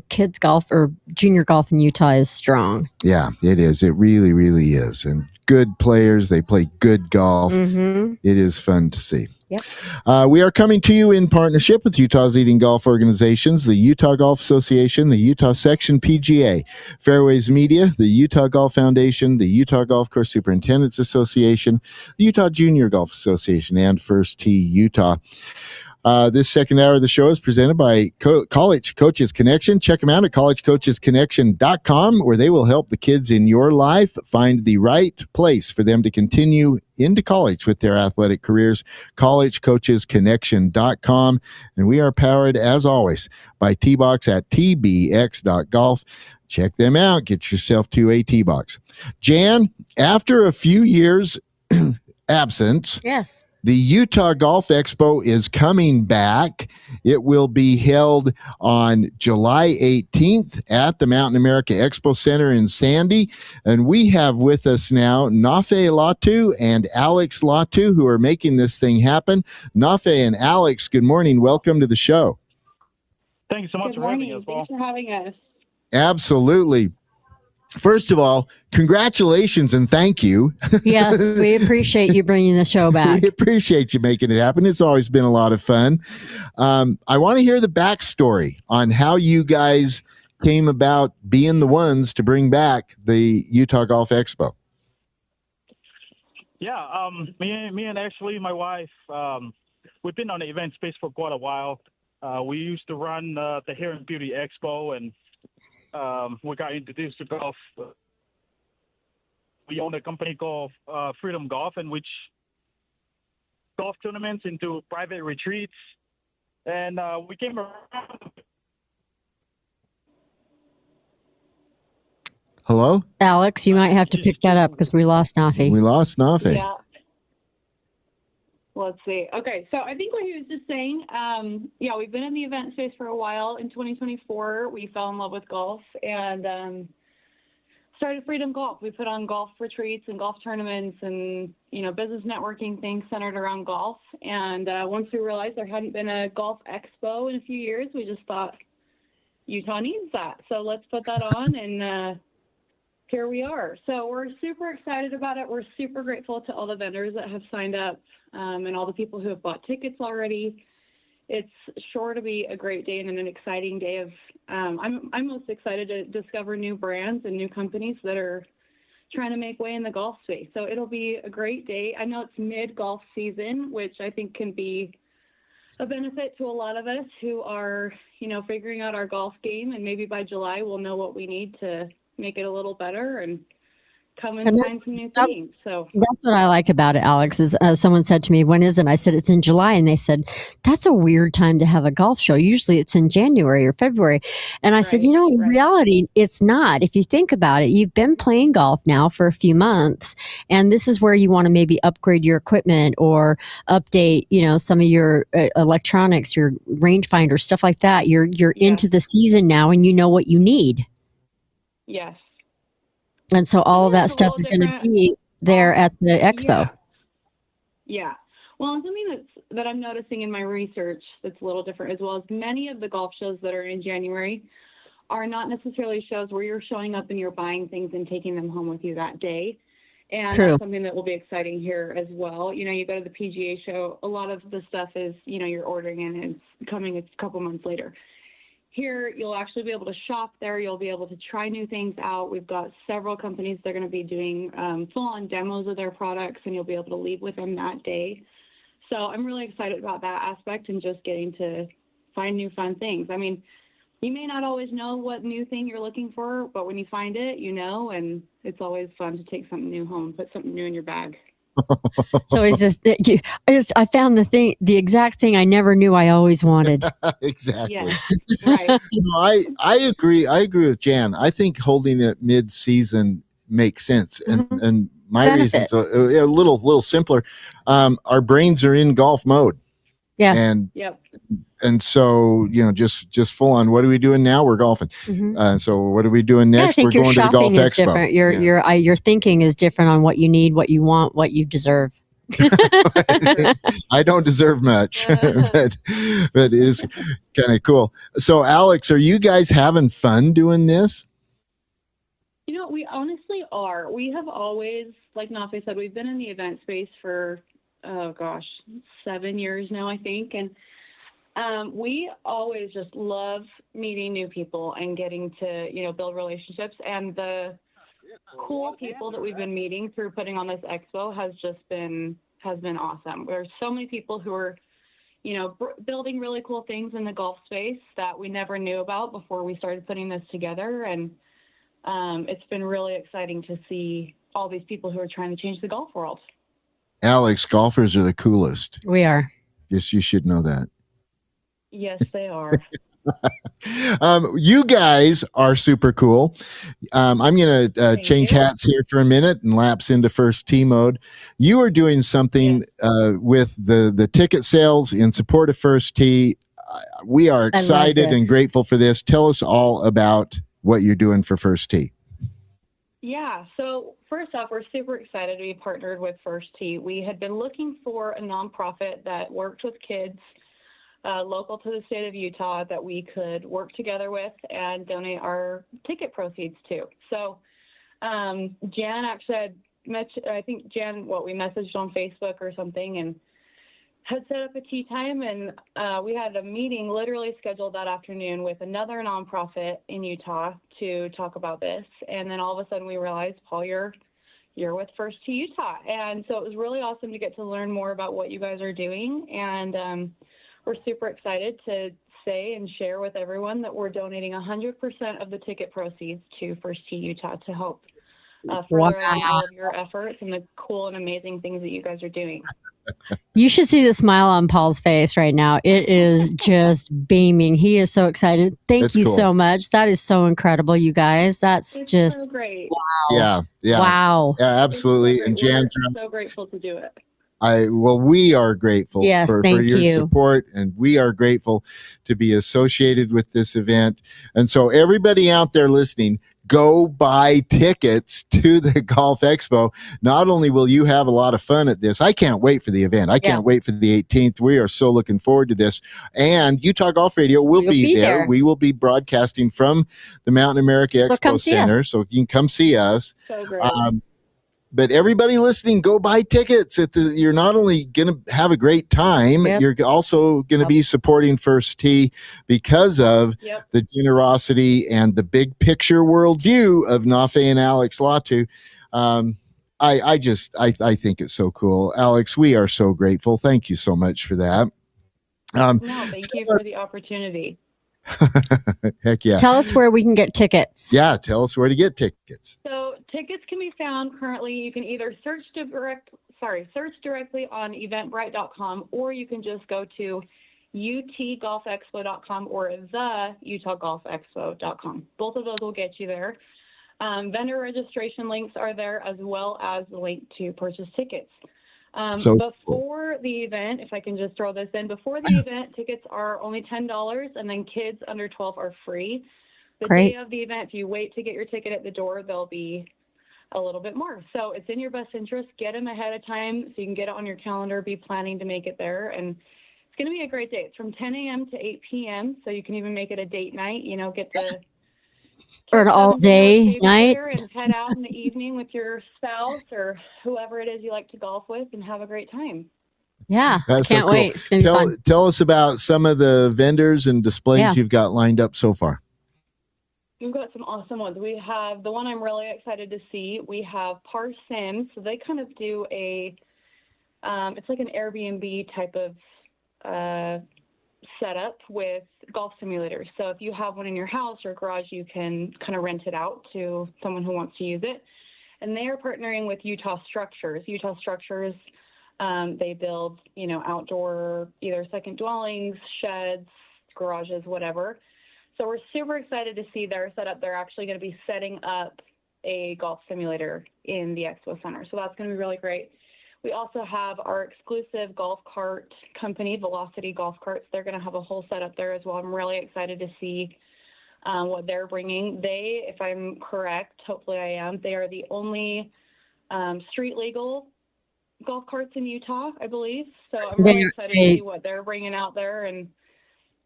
kids golf or junior golf in Utah is strong. Yeah, it is. It really, really is. And good players. They play good golf. Mm-hmm. It is fun to see. Yep. We are coming to you in partnership with Utah's leading golf organizations, the Utah Golf Association, the Utah Section PGA, Fairways Media, the Utah Golf Foundation, the Utah Golf Course Superintendents Association, the Utah Junior Golf Association, and First Tee Utah. This second hour of the show is presented by College Coaches Connection. Check them out at collegecoachesconnection.com, where they will help the kids in your life find the right place for them to continue into college with their athletic careers. collegecoachesconnection.com. And we are powered, as always, by T-Box at tbx.golf. Check them out. Get yourself to a T-Box. Jan, after a few years absence, yes, the Utah Golf Expo is coming back. It will be held on July 18th at the Mountain America Expo Center in Sandy. And we have with us now Nafe Latu and Alex Latu, who are making this thing happen. Nafe and Alex, good morning. Welcome to the show. Thank you so much for having us, Paul. Thanks for having us. Absolutely. First of all, congratulations and thank you. Yes, we appreciate you bringing the show back. We appreciate you making it happen. It's always been a lot of fun. I want to hear the backstory on how you guys came about being the ones to bring back the Utah Golf Expo. Yeah, me and actually my wife, we've been on the event space for quite a while. We used to run the Hair and Beauty Expo, and we got introduced to golf. We own a company called Freedom Golf, in which golf tournaments into private retreats. And we came around. Hello? Alex, you might have to pick that up because we lost Nafi. We lost Nafi. Yeah. Let's see. Okay, so I think what he was just saying, we've been in the event space for a while. In 2024, we fell in love with golf and started Freedom Golf. We put on golf retreats and golf tournaments and, business networking things centered around golf. And once we realized there hadn't been a golf expo in a few years, we just thought, Utah needs that. So let's put that on and here we are. So we're super excited about it. We're super grateful to all the vendors that have signed up and all the people who have bought tickets already. It's sure to be a great day and an exciting day of, I'm most excited to discover new brands and new companies that are trying to make way in the golf space. So it'll be a great day. I know it's mid-golf season, which I think can be a benefit to a lot of us who are, figuring out our golf game. And maybe by July, we'll know what we need to make it a little better and come and find some new things. So that's what I like about it, Alex, is someone said to me, when is it? I said, it's in July. And they said, that's a weird time to have a golf show. Usually it's in January or February. And I said, in reality, it's not. If you think about it, you've been playing golf now for a few months, and this is where you want to maybe upgrade your equipment or update, some of your electronics, your rangefinder, stuff like that. You're into the season now and you know what you need. Yes. And so all of that stuff is going to be there at the expo. Yeah. Well, and something that I'm noticing in my research that's a little different as well is many of the golf shows that are in January are not necessarily shows where you're showing up and you're buying things and taking them home with you that day. And that's something that will be exciting here as well. You go to the PGA show, a lot of the stuff is, you're ordering and it's coming a couple months later. Here, you'll actually be able to shop there. You'll be able to try new things out. We've got several companies that are going to be doing full-on demos of their products, and you'll be able to leave with them that day. So I'm really excited about that aspect and just getting to find new fun things. I mean, you may not always know what new thing you're looking for, but when you find it, and it's always fun to take something new home, put something new in your bag. So I found the exact thing I never knew I always wanted. Exactly. Yeah, right. I agree with Jan. I think holding it mid-season makes sense. And my reason's a little simpler. Our brains are in golf mode. Yeah. And so, just full on, what are we doing now? We're golfing. So what are we doing next? I think We're your going to the Golf shopping is Expo. different. Your thinking is different on what you need, what you want, what you deserve. I don't deserve much, but it is kind of cool. So, Alex, are you guys having fun doing this? We honestly are. We have always, like Nafe said, we've been in the event space for, 7 years now, I think. And we always just love meeting new people and getting to, build relationships. And the cool people that we've been meeting through putting on this expo has been awesome. There's so many people who are, building really cool things in the golf space that we never knew about before we started putting this together. And it's been really exciting to see all these people who are trying to change the golf world. Alex, golfers are the coolest. We are. Yes, you should know that. Yes, they are. You guys are super cool. I'm going to change hats here for a minute and lapse into first tee mode. You are doing something with the ticket sales in support of first tee. We are excited and grateful for this. Tell us all about what you're doing for first tee. Yeah, so first off, we're super excited to be partnered with First Tee. We had been looking for a nonprofit that worked with kids local to the state of Utah that we could work together with and donate our ticket proceeds to. So Jan actually we messaged on Facebook or something and had set up a tea time, and we had a meeting literally scheduled that afternoon with another nonprofit in Utah to talk about this. And then all of a sudden we realized, Paul, you're with First Tee Utah. And so it was really awesome to get to learn more about what you guys are doing. And we're super excited to say and share with everyone that we're donating 100% of the ticket proceeds to First Tee Utah to help further along all of your efforts and the cool and amazing things that you guys are doing. You should see the smile on Paul's face right now. It is just beaming. He is so excited. Thank you so much. That is so incredible, you guys. It's just so great. Wow. Yeah. Wow. Yeah, absolutely. And Jan's we're so grateful to do it. We are grateful for your you. support, and we are grateful to be associated with this event. And so everybody out there listening, go buy tickets to the Golf Expo. Not only will you have a lot of fun at this, I can't wait for the event. I can't wait for the 18th. We are so looking forward to this. And Utah Golf Radio will be there. We will be broadcasting from the Mountain America Expo Center, so you can come see us. So great. But everybody listening, go buy tickets. You're not only going to have a great time, you're also going to be supporting First Tee because of the generosity and the big picture worldview of Nafe and Alex Latu. I think it's so cool. Alex, we are so grateful. Thank you so much for that. Thank you for the opportunity. Heck yeah. Tell us where we can get tickets. Yeah, tell us where to get tickets. So tickets can be found currently. You can either search directly on eventbrite.com, or you can just go to utgolfexpo.com or the utahgolfexpo.com. Both of those will get you there. Vendor registration links are there, as well as the link to purchase tickets. Before the event, if I can just throw this in, before the event, tickets are only $10, and then kids under 12 are free. The day of the event, if you wait to get your ticket at the door, they'll be a little bit more. So it's in your best interest. Get them ahead of time so you can get it on your calendar, be planning to make it there. And it's going to be a great day. It's from 10 a.m. to 8 p.m., so you can even make it a date night, get the or an all-day night and head out in the evening with your spouse or whoever it is you like to golf with and have a great time. Yeah, That's can't so cool. wait. It's gonna be fun. Tell us about some of the vendors and displays you've got lined up so far. We've got some awesome ones. We have the one I'm really excited to see. We have Par Sims. So they kind of do it's like an Airbnb type of setup with golf simulators. So if you have one in your house or garage, you can kind of rent it out to someone who wants to use it. And they are partnering with Utah Structures. Utah Structures, they build, outdoor, either second dwellings, sheds, garages, whatever. So we're super excited to see their setup. They're actually going to be setting up a golf simulator in the expo center. So that's going to be really great. We also have our exclusive golf cart company, Velocity Golf Carts. They're going to have a whole setup there as well. I'm really excited to see what they're bringing. They, if I'm correct, hopefully I am, they are the only street legal golf carts in Utah, I believe. So I'm really excited to see what they're bringing out there. And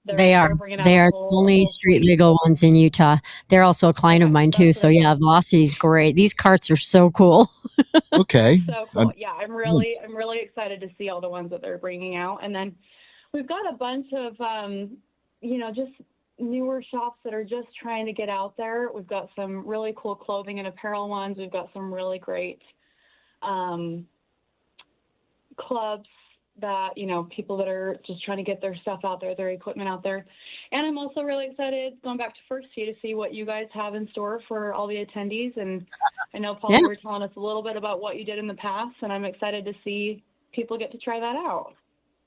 They are the only street legal ones in Utah. They're also a client of mine too. So yeah, Velocity's great. These carts are so cool. Okay. So cool. Yeah, I'm really excited to see all the ones that they're bringing out. And then we've got a bunch of just newer shops that are just trying to get out there. We've got some really cool clothing and apparel ones. We've got some really great clubs that, people that are just trying to get their stuff out there, their equipment out there. And I'm also really excited, going back to First Tee, to see what you guys have in store for all the attendees. And I know, Paul, you were telling us a little bit about what you did in the past, and I'm excited to see people get to try that out.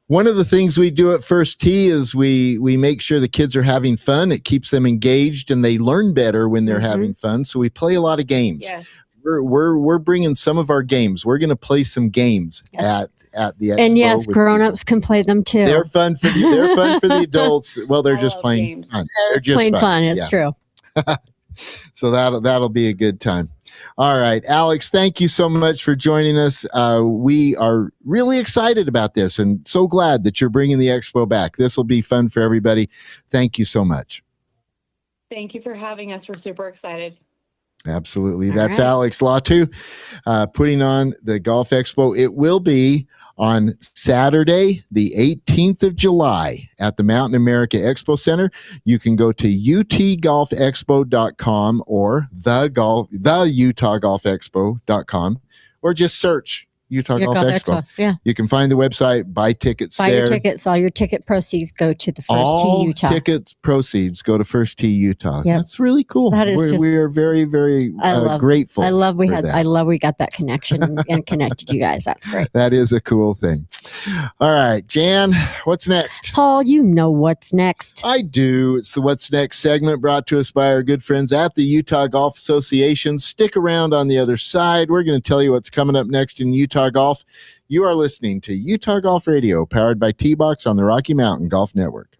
One of the things we do at First Tee is we make sure the kids are having fun. It keeps them engaged, and they learn better when they're having fun. So we play a lot of games. Yes. We're bringing some of our games. We're going to play some games at the expo. And yes, grown-ups can play them too. They're fun for the adults. Well, they're just plain fun. They're just plain fun. It's true. So that'll be a good time. All right, Alex, thank you so much for joining us. We are really excited about this and so glad that you're bringing the expo back. This will be fun for everybody. Thank you so much. Thank you for having us. We're super excited. Absolutely. That's right. Alex Latu putting on the Golf Expo. It will be on Saturday, the 18th of July at the Mountain America Expo Center. You can go to utgolfexpo.com or the utahgolfexpo.com or just search Utah Golf Expo. Yeah. You can find the website, buy tickets there. Buy your tickets. All your ticket proceeds go to the First Tee Utah. All tickets proceeds go to First Tee Utah. Yep. That's really cool. That is we are very, very grateful. I love we got that connection and connected you guys. That's great. That is a cool thing. All right, Jan, what's next? Paul, you know what's next. I do. It's the What's Next segment brought to us by our good friends at the Utah Golf Association. Stick around on the other side. We're going to tell you what's coming up next in Utah Golf. You are listening to Utah Golf Radio, powered by T-Box on the Rocky Mountain Golf Network.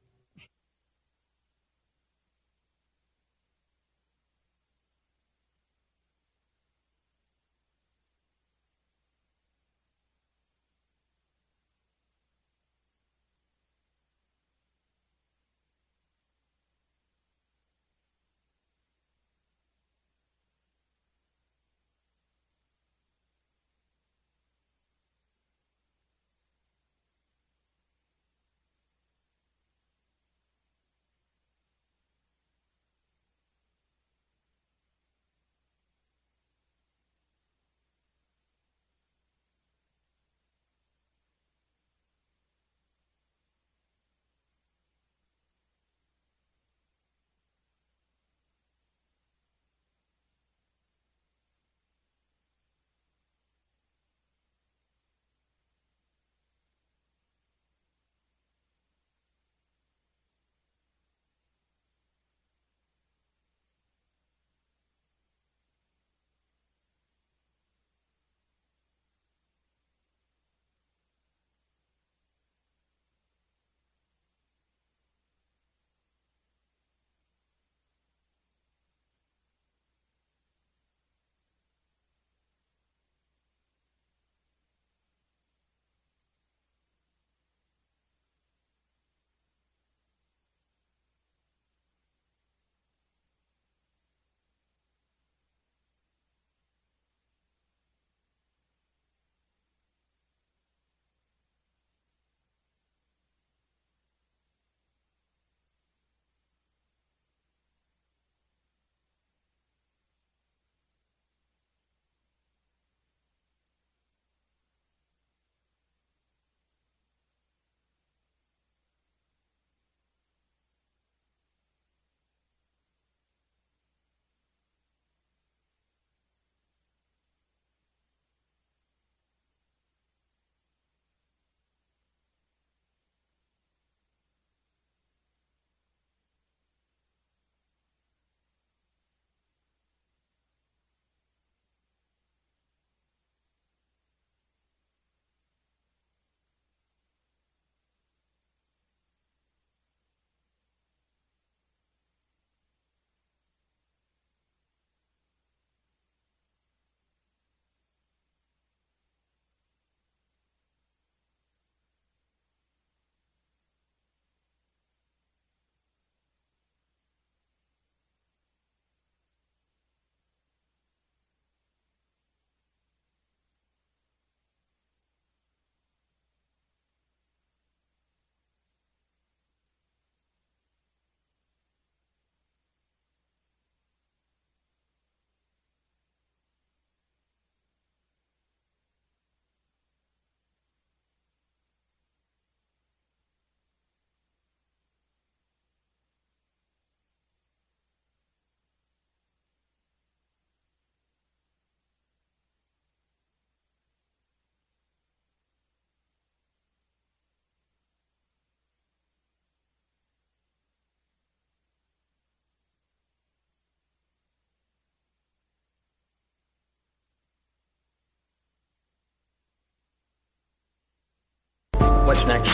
What's next?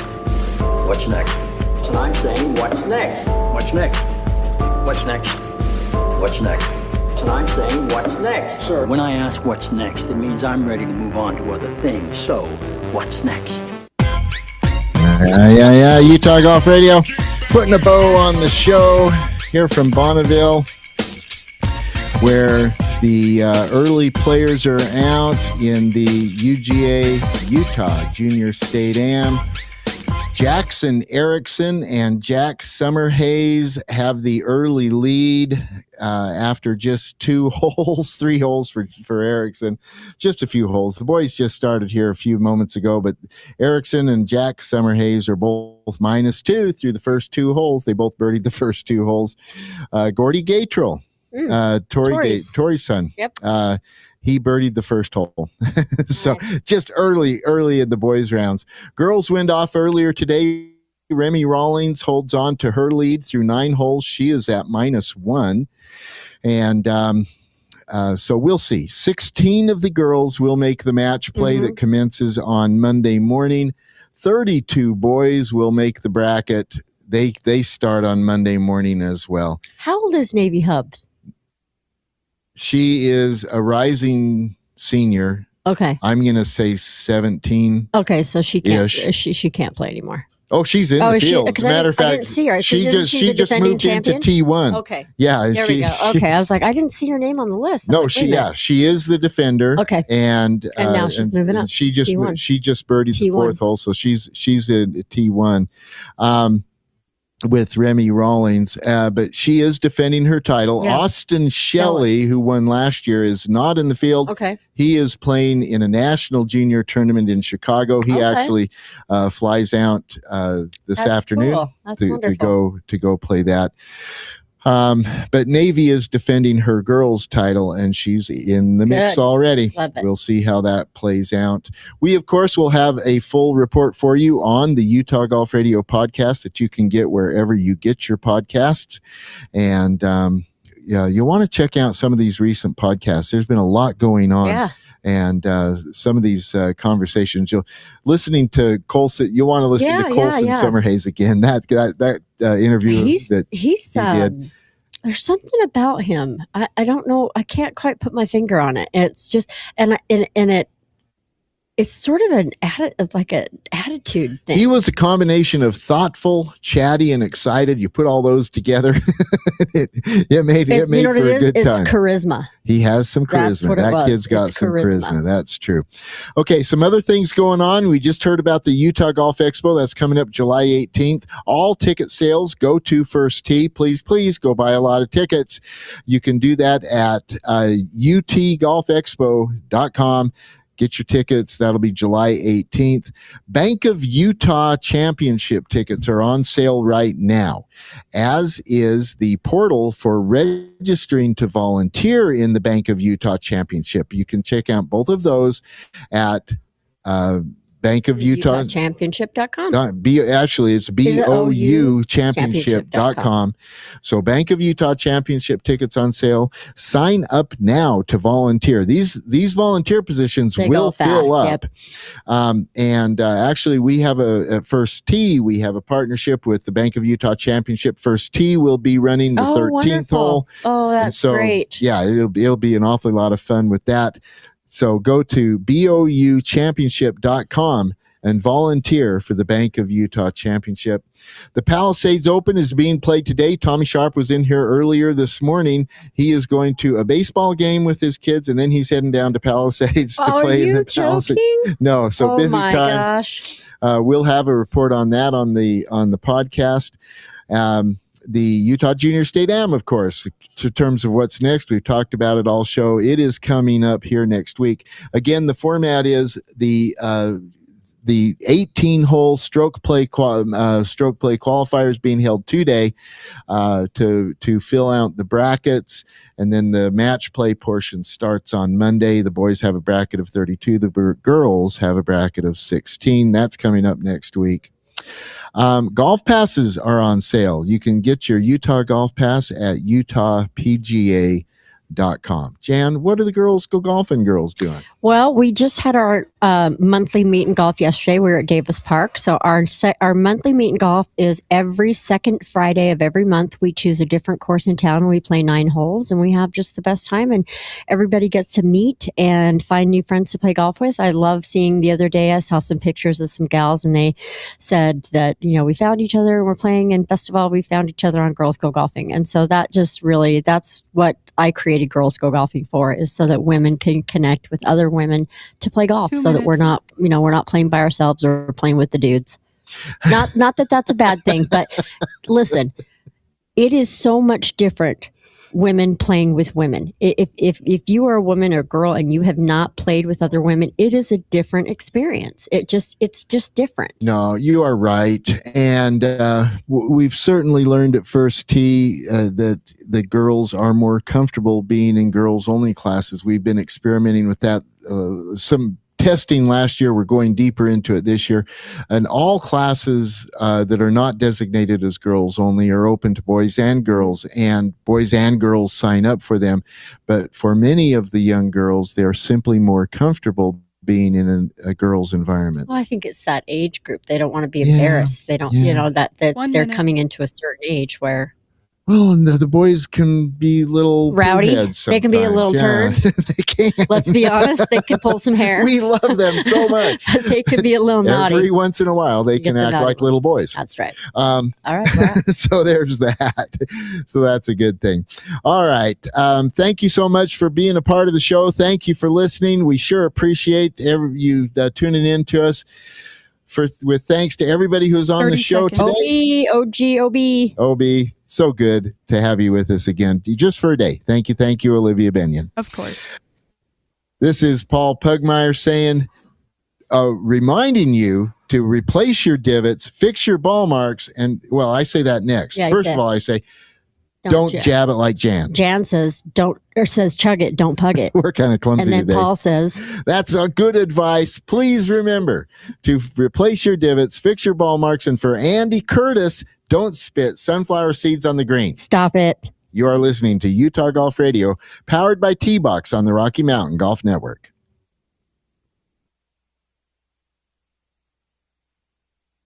What's next? And I'm saying, what's next? What's next? What's next? What's next? And I'm saying, what's next? Sir, when I ask what's next, it means I'm ready to move on to other things. So, what's next? Yeah. Utah Golf Radio. Putting a bow on the show here from Bonneville, where the early players are out in the UGA Utah Junior State Am. Jackson Erickson and Jack Summerhays have the early lead after just 2 holes, 3 holes for Erickson, just a few holes. The boys just started here a few moments ago, but Erickson and Jack Summerhays are both -2 through the first 2 holes. They both birdied the first 2 holes. Gordy Gatrell, Tori's son. Yep. He birdied the first hole. So just early in the boys' rounds. Girls went off earlier today. Remy Rawlings holds on to her lead through 9 holes. She is at -1. And so we'll see. 16 of the girls will make the match play that commences on Monday morning. 32 boys will make the bracket. They start on Monday morning as well. How old is Navy Hubs? She is a rising senior. Okay. I'm going to say 17. Okay, so she can't she can't play anymore. Oh, she's in the field. As a matter of fact, I didn't see her. She just moved into T1. Okay. Yeah. There we go. Okay. I was like, I didn't see her name on the list. No, she is the defender. Okay. And now she's moving up. She just birdied the 4th hole, so she's in T1. With Remy Rawlings, but she is defending her title. Yeah. Austin Shelley, who won last year, is not in the field. Okay. He is playing in a national junior tournament in Chicago. He actually flies out this afternoon to go play that. But Navy is defending her girls title, and she's in the mix already. We'll see how that plays out. We, of course, will have a full report for you on the Utah Golf Radio podcast that you can get wherever you get your podcasts. And you'll want to check out some of these recent podcasts. There's been a lot going on. Yeah. And some of these conversations, listening to Colson, you'll want to listen to Colson Summerhays again. That interview he's he did. There's something about him. I don't know. I can't quite put my finger on it. It's just it's sort of an attitude thing. He was a combination of thoughtful, chatty, and excited. You put all those together, it made for a good time. It's charisma. He has some charisma. That kid's got some charisma. That's true. Okay, some other things going on. We just heard about the Utah Golf Expo. That's coming up July 18th. All ticket sales go to First Tee. Please go buy a lot of tickets. You can do that at utgolfexpo.com. Get your tickets. That'll be July 18th. Bank of Utah Championship tickets are on sale right now, as is the portal for registering to volunteer in the Bank of Utah Championship. You can check out both of those at Bank of Utah Championship.com. Actually, it's BOU Championship.com. So Bank of Utah Championship tickets on sale. Sign up now to volunteer. These volunteer positions will fill up. Yep. Actually, we have at First Tee, we have a partnership with the Bank of Utah Championship. First Tee will be running the 13th hole. Oh, that's great. Yeah, it'll be an awfully lot of fun with that. So go to BOUchampionship.com and volunteer for the Bank of Utah Championship. The Palisades Open is being played today. Tommy Sharp was in here earlier this morning. He is going to a baseball game with his kids, and then he's heading down to Palisades to play in the Palisades. No, so busy times. Gosh. We'll have a report on that on the podcast. The Utah Junior State Am, of course, in terms of what's next. We've talked about it all show. It is coming up here next week. Again, the format is the 18-hole stroke play qualifiers being held today to fill out the brackets, and then the match play portion starts on Monday. The boys have a bracket of 32. The girls have a bracket of 16. That's coming up next week. Golf passes are on sale. You can get your Utah Golf Pass at utahpga.com. Jan, what are the Girls Go Golfing girls doing? Well, we just had our monthly meet and golf yesterday. We were at Davis Park. So our monthly meet and golf is every second Friday of every month. We choose a different course in town. We play 9 holes, and we have just the best time. And everybody gets to meet and find new friends to play golf with. I love seeing the other day. I saw some pictures of some gals, and they said that we found each other and we're playing. And best of all, we found each other on Girls Go Golfing. And so that's what I created Girls Go Golfing for, is so that women can connect with other women to play golf, so that we're not playing by ourselves or playing with the dudes. Not that that's a bad thing, but listen, it is so much different women playing with women. If you are a woman or girl and you have not played with other women, it is a different experience. It's just different. No, you are right. And we've certainly learned at First Tee that the girls are more comfortable being in girls only classes. We've been experimenting with that. Some testing last year. We're going deeper into it this year. And all classes that are not designated as girls only are open to boys and girls sign up for them. But for many of the young girls, they're simply more comfortable being in a girl's environment. Well, I think it's that age group. They don't want to be embarrassed. They don't, that they're coming into a certain age where. Well, and the boys can be little rowdy. They can be a little turd. They can. Let's be honest. They can pull some hair. We love them so much. They could be a little naughty. Every once in a while, they can act like little boys. That's right. All right. So there's that. So that's a good thing. All right. Thank you so much for being a part of the show. Thank you for listening. We sure appreciate you tuning in to us. With thanks to everybody who's on the show today. OB. So good to have you with us again, just for a day. Thank you, Olivia Benyon. Of course. This is Paul Pugmire saying, reminding you to replace your divots, fix your ball marks, and, well, I say that next. First of all, I say, don't jab it like Jan. Jan says, says chug it, don't pug it. We're kind of clumsy today. And then Paul says, that's a good advice. Please remember to replace your divots, fix your ball marks, and for Andy Curtis, don't spit sunflower seeds on the green. Stop it. You are listening to Utah Golf Radio, powered by T-Box on the Rocky Mountain Golf Network.